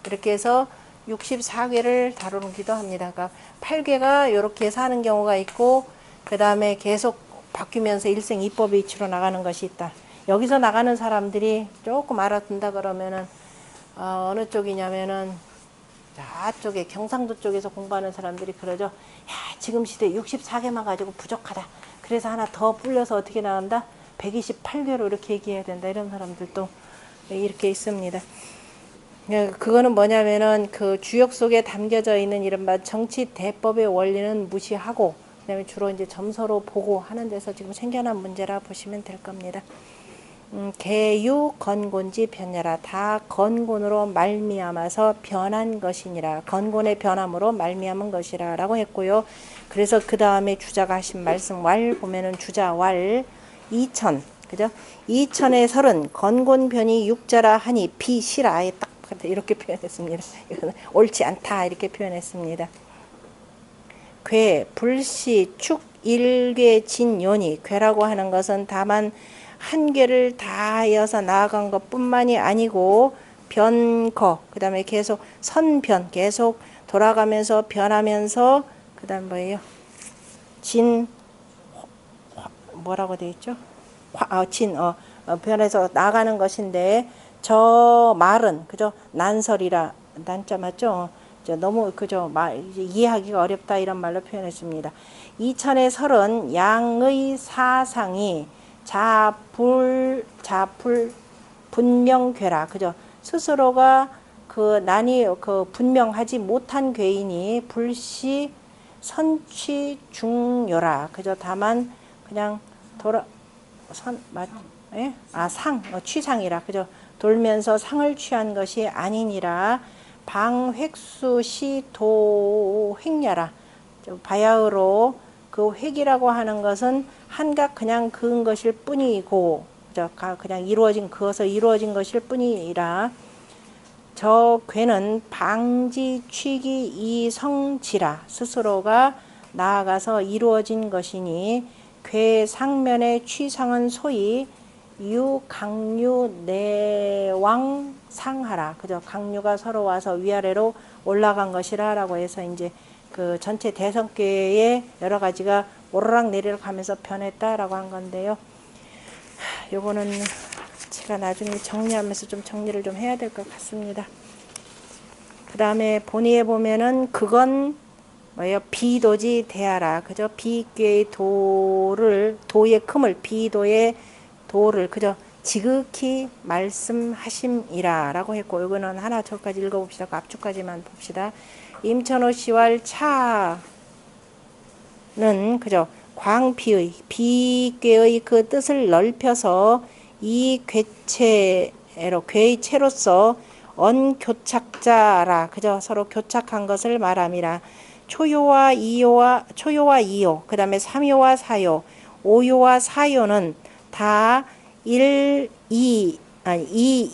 이렇게 해서 64개를 다루기도 합니다. 그러니까 8개가 이렇게 사는 경우가 있고, 그 다음에 계속 바뀌면서 일생이법의 이치로 나가는 것이 있다. 여기서 나가는 사람들이 조금 알아둔다 그러면은 어느 쪽이냐면은 저쪽에 경상도 쪽에서 공부하는 사람들이 그러죠. 야, 지금 시대 64개만 가지고 부족하다. 그래서 하나 더 불려서 어떻게 나온다? 128개로 이렇게 얘기해야 된다. 이런 사람들도 이렇게 있습니다. 그거는 뭐냐면은 그 주역 속에 담겨져 있는 이른바 정치 대법의 원리는 무시하고, 그다음에 주로 이제 점서로 보고 하는 데서 지금 생겨난 문제라 보시면 될 겁니다. 개유 건곤지 변야라, 다 건곤으로 말미암아서 변한 것이니라, 건곤의 변함으로 말미암은 것이라 라고 했고요. 그래서 그 다음에 주자가 하신 말씀 왈 보면은 주자 왈 이천, 그죠? 이천의 설은 건곤변이 육자라 하니 비시라, 아예 딱 이렇게 표현했습니다. 이거는 옳지 않다 이렇게 표현했습니다. 괴 불시 축 일괴 진요니, 괴라고 하는 것은 다만 한 개를 다 하여서 나아간 것뿐만이 아니고 변거, 그 다음에 계속 선변, 계속 돌아가면서 변하면서, 그 다음 뭐예요? 뭐라고 되어 있죠? 변해서 나가는 것인데, 저 말은 그죠? 난설이라, 난자 맞죠? 너무 그죠? 이해하기가 어렵다 이런 말로 표현했습니다. 이천의 설은 양의 사상이 자불 분명괴라, 그죠? 스스로가 그 난이 그 분명하지 못한 괴인이 불시 선취 중요라, 그죠? 다만 그냥 취상이라, 그죠? 돌면서 상을 취한 것이 아니니라. 방획수시 도획야라, 바야흐로 그 획이라고 하는 것은 한각 그냥 그은 것일 뿐이고, 그냥 이루어진, 그어서 이루어진 것일 뿐이라. 저 괴는 방지 취기 이성지라, 스스로가 나아가서 이루어진 것이니, 괴 상면의 취상은 소위 유강류 내왕 상하라, 그죠? 강류가 서로 와서 위아래로 올라간 것이라 라고 해서 이제 그 전체 대성괴의 여러 가지가 오르락 내리락 하면서 변했다라고 한 건데요. 요거는 제가 나중에 정리하면서 좀 정리를 좀 해야 될 것 같습니다. 그 다음에 본의에 보면은 그건 뭐예요? 비도지 대하라, 그죠? 비괴의 도의 큼을, 비도의 도를, 그죠? 지극히 말씀하심이라 라고 했고, 이거는 하나 저까지 읽어봅시다. 그 앞줄까지만 봅시다. 임천호 시왈 차는, 그죠? 광피의, 비괴의 그 뜻을 넓혀서 이 괴체로, 괴의 체로서 언교착자라, 그죠? 서로 교착한 것을 말함이라. 초요와 이요, 그 다음에 삼요와 사요, 오요와 사요는 다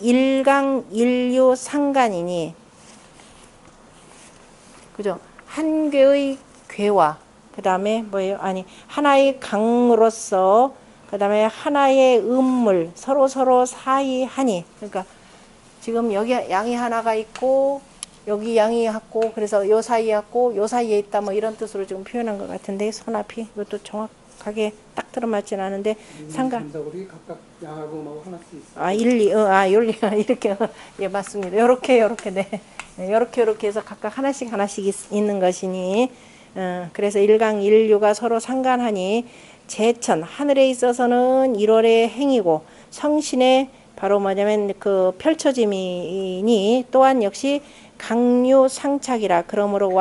일강 일류 상간이니, 그죠? 한 개의 괴와 그 다음에 뭐예요? 아니, 하나의 강으로서 그 다음에 하나의 음물 서로 사이하니, 그러니까 지금 여기 양이 하나가 있고 여기 양이 있고 그래서 요 사이에 있고 요 사이에 있다 뭐 이런 뜻으로 지금 표현한 것 같은데, 손앞이 이것도 정확하게 딱 들어맞진 않은데 상관. 우리 각각 양하고 뭐 하나씩 있어. 윤리 이렇게 예 맞습니다. 요렇게 네. 요렇게 해서 각각 하나씩 있는 것이니, 그래서 일강일류가 서로 상관하니, 제천 하늘에 있어서는 1월의 행이고 성신의 바로 뭐냐면 그 펼쳐짐이니, 또한 역시 강류상착이라, 그러므로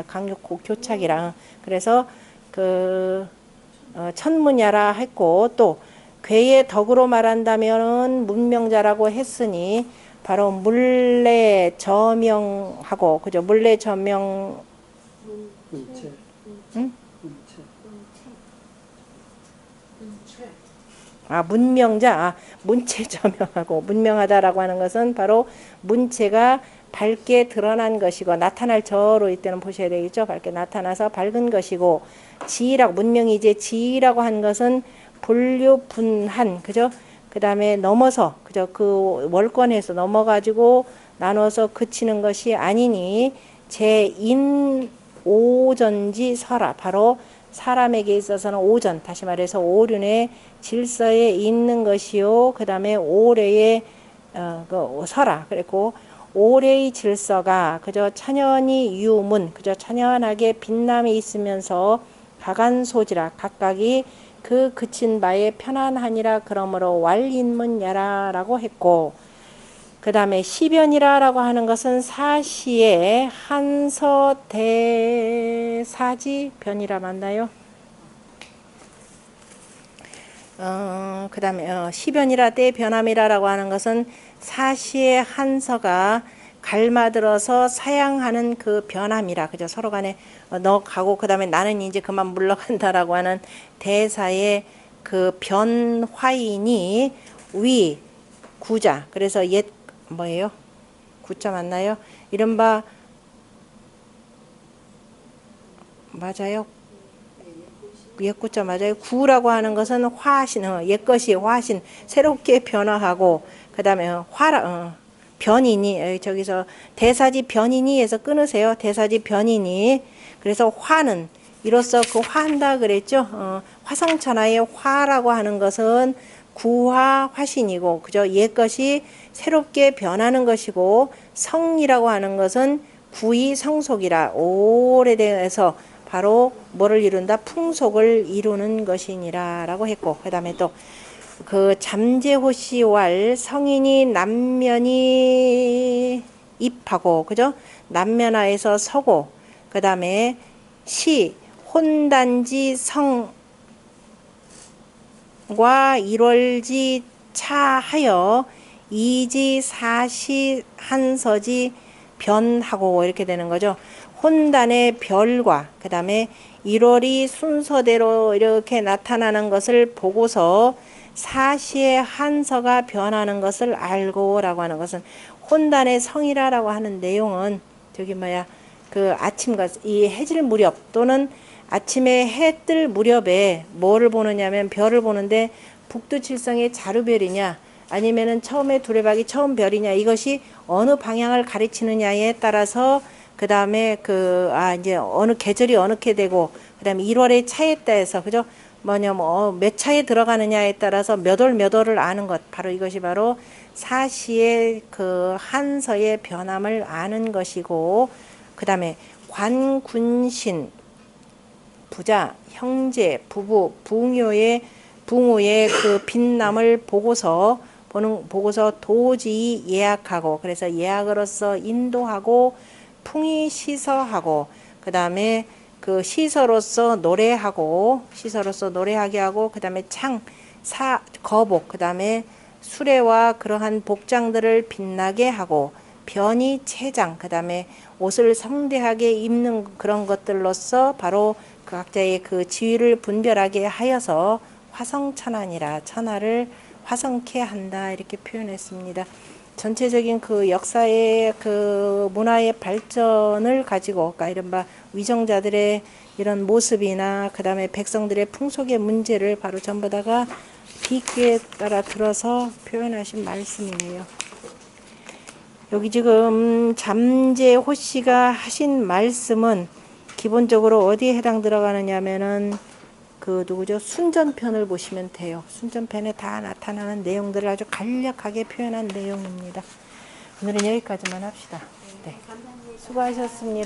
강류교착이라, 그래서 그 천문야라 했고, 또 괴의 덕으로 말한다면 문명자라고 했으니 바로 물레 저명하고, 그죠? 물레 저명, 문체. 응? 문체. 문명자, 문체 저명하고, 문명하다라고 하는 것은 바로 문체가 밝게 드러난 것이고, 나타날 저로 이때는 보셔야 되겠죠. 밝게 나타나서 밝은 것이고, 지라고, 문명이 이제 지라고 한 것은 분류분한, 그죠? 그 다음에 넘어서, 그죠? 그 월권에서 넘어가지고 나눠서 그치는 것이 아니니, 제인 오전지 설아, 바로 사람에게 있어서는 오전, 다시 말해서 오륜의 질서에 있는 것이요, 그 다음에 오래의 설아, 그리고 오래의 질서가 그저 천연이 유문, 그저 천연하게 빛남이 있으면서 가간소지라, 각각이 그 그친 바에 편안하니라, 그러므로 왈인문야라라고 했고, 그 다음에 시변이라라고 하는 것은 사시의 한서대사지 변이라 맞나요? 그 다음에 시변이라 때 변함이라라고 하는 것은 사시의 한서가 갈마들어서 사양하는 그 변함이라, 그죠? 서로 간에 너 가고 그 다음에 나는 이제 그만 물러간다라고 하는 대사의 그 변화이니, 위 구자, 그래서 옛 뭐예요? 구자 맞나요? 이른바 맞아요? 옛구자 맞아요. 구라고 하는 것은 화신, 옛것이 화신, 새롭게 변화하고, 그 다음에 변이니, 저기서 대사지 변이니 해서 끊으세요. 대사지 변이니. 그래서 화는 이로써 그 화한다 그랬죠. 화성천하의 화라고 하는 것은 구화 화신이고, 그죠? 옛것이 새롭게 변하는 것이고, 성이라고 하는 것은 구이 성속이라, 오래돼서 바로 뭐를 이룬다? 풍속을 이루는 것이니라 라고 했고, 그 다음에 또 그 잠재호시왈 성인이 남면이 입하고, 그죠? 남면하에서 서고, 그 다음에 시 혼단지 성과 일월지 차하여 이지 사시 한서지 변하고, 이렇게 되는 거죠. 혼단의 별과 그 다음에 1월이 순서대로 이렇게 나타나는 것을 보고서 사시의 한서가 변하는 것을 알고 라고 하는 것은, 혼단의 성이라고 하는 내용은 저기 그 아침과 이 해질 무렵 또는 아침에 해 뜰 무렵에 뭐를 보느냐면 별을 보는데, 북두칠성의 자루별이냐 아니면은 처음에 두레박이 처음 별이냐, 이것이 어느 방향을 가르치느냐에 따라서 그 다음에 이제 어느 계절이 어느게 되고, 그 다음에 1월의 차에 따라서, 그죠? 몇 차에 들어가느냐에 따라서 몇 월을 아는 것, 바로 이것이 바로 사시의 그 한서의 변함을 아는 것이고, 그 다음에 관군신, 부자, 형제, 부부, 붕요의 그 빛남을 보고서 도지히 예약하고, 그래서 예약으로서 인도하고, 풍이 시서하고, 그 다음에 그 시서로서 노래하게 하고, 그 다음에 거복, 그 다음에 수레와 그러한 복장들을 빛나게 하고, 변이, 체장, 그 다음에 옷을 성대하게 입는 그런 것들로서 바로 그 각자의 그 지위를 분별하게 하여서 화성천안이라 천하를 화성케 한다 이렇게 표현했습니다. 전체적인 그 역사의 그 문화의 발전을 가지고 그러니까 이른바 위정자들의 이런 모습이나 그 다음에 백성들의 풍속의 문제를 바로 전부 다가 비교에 따라 들어서 표현하신 말씀이네요. 여기 지금 잠재호 씨가 하신 말씀은 기본적으로 어디에 해당 들어가느냐면은 그 누구죠? 순전편을 보시면 돼요. 순전편에 다 나타나는 내용들을 아주 간략하게 표현한 내용입니다. 오늘은 여기까지만 합시다. 네. 수고하셨습니다.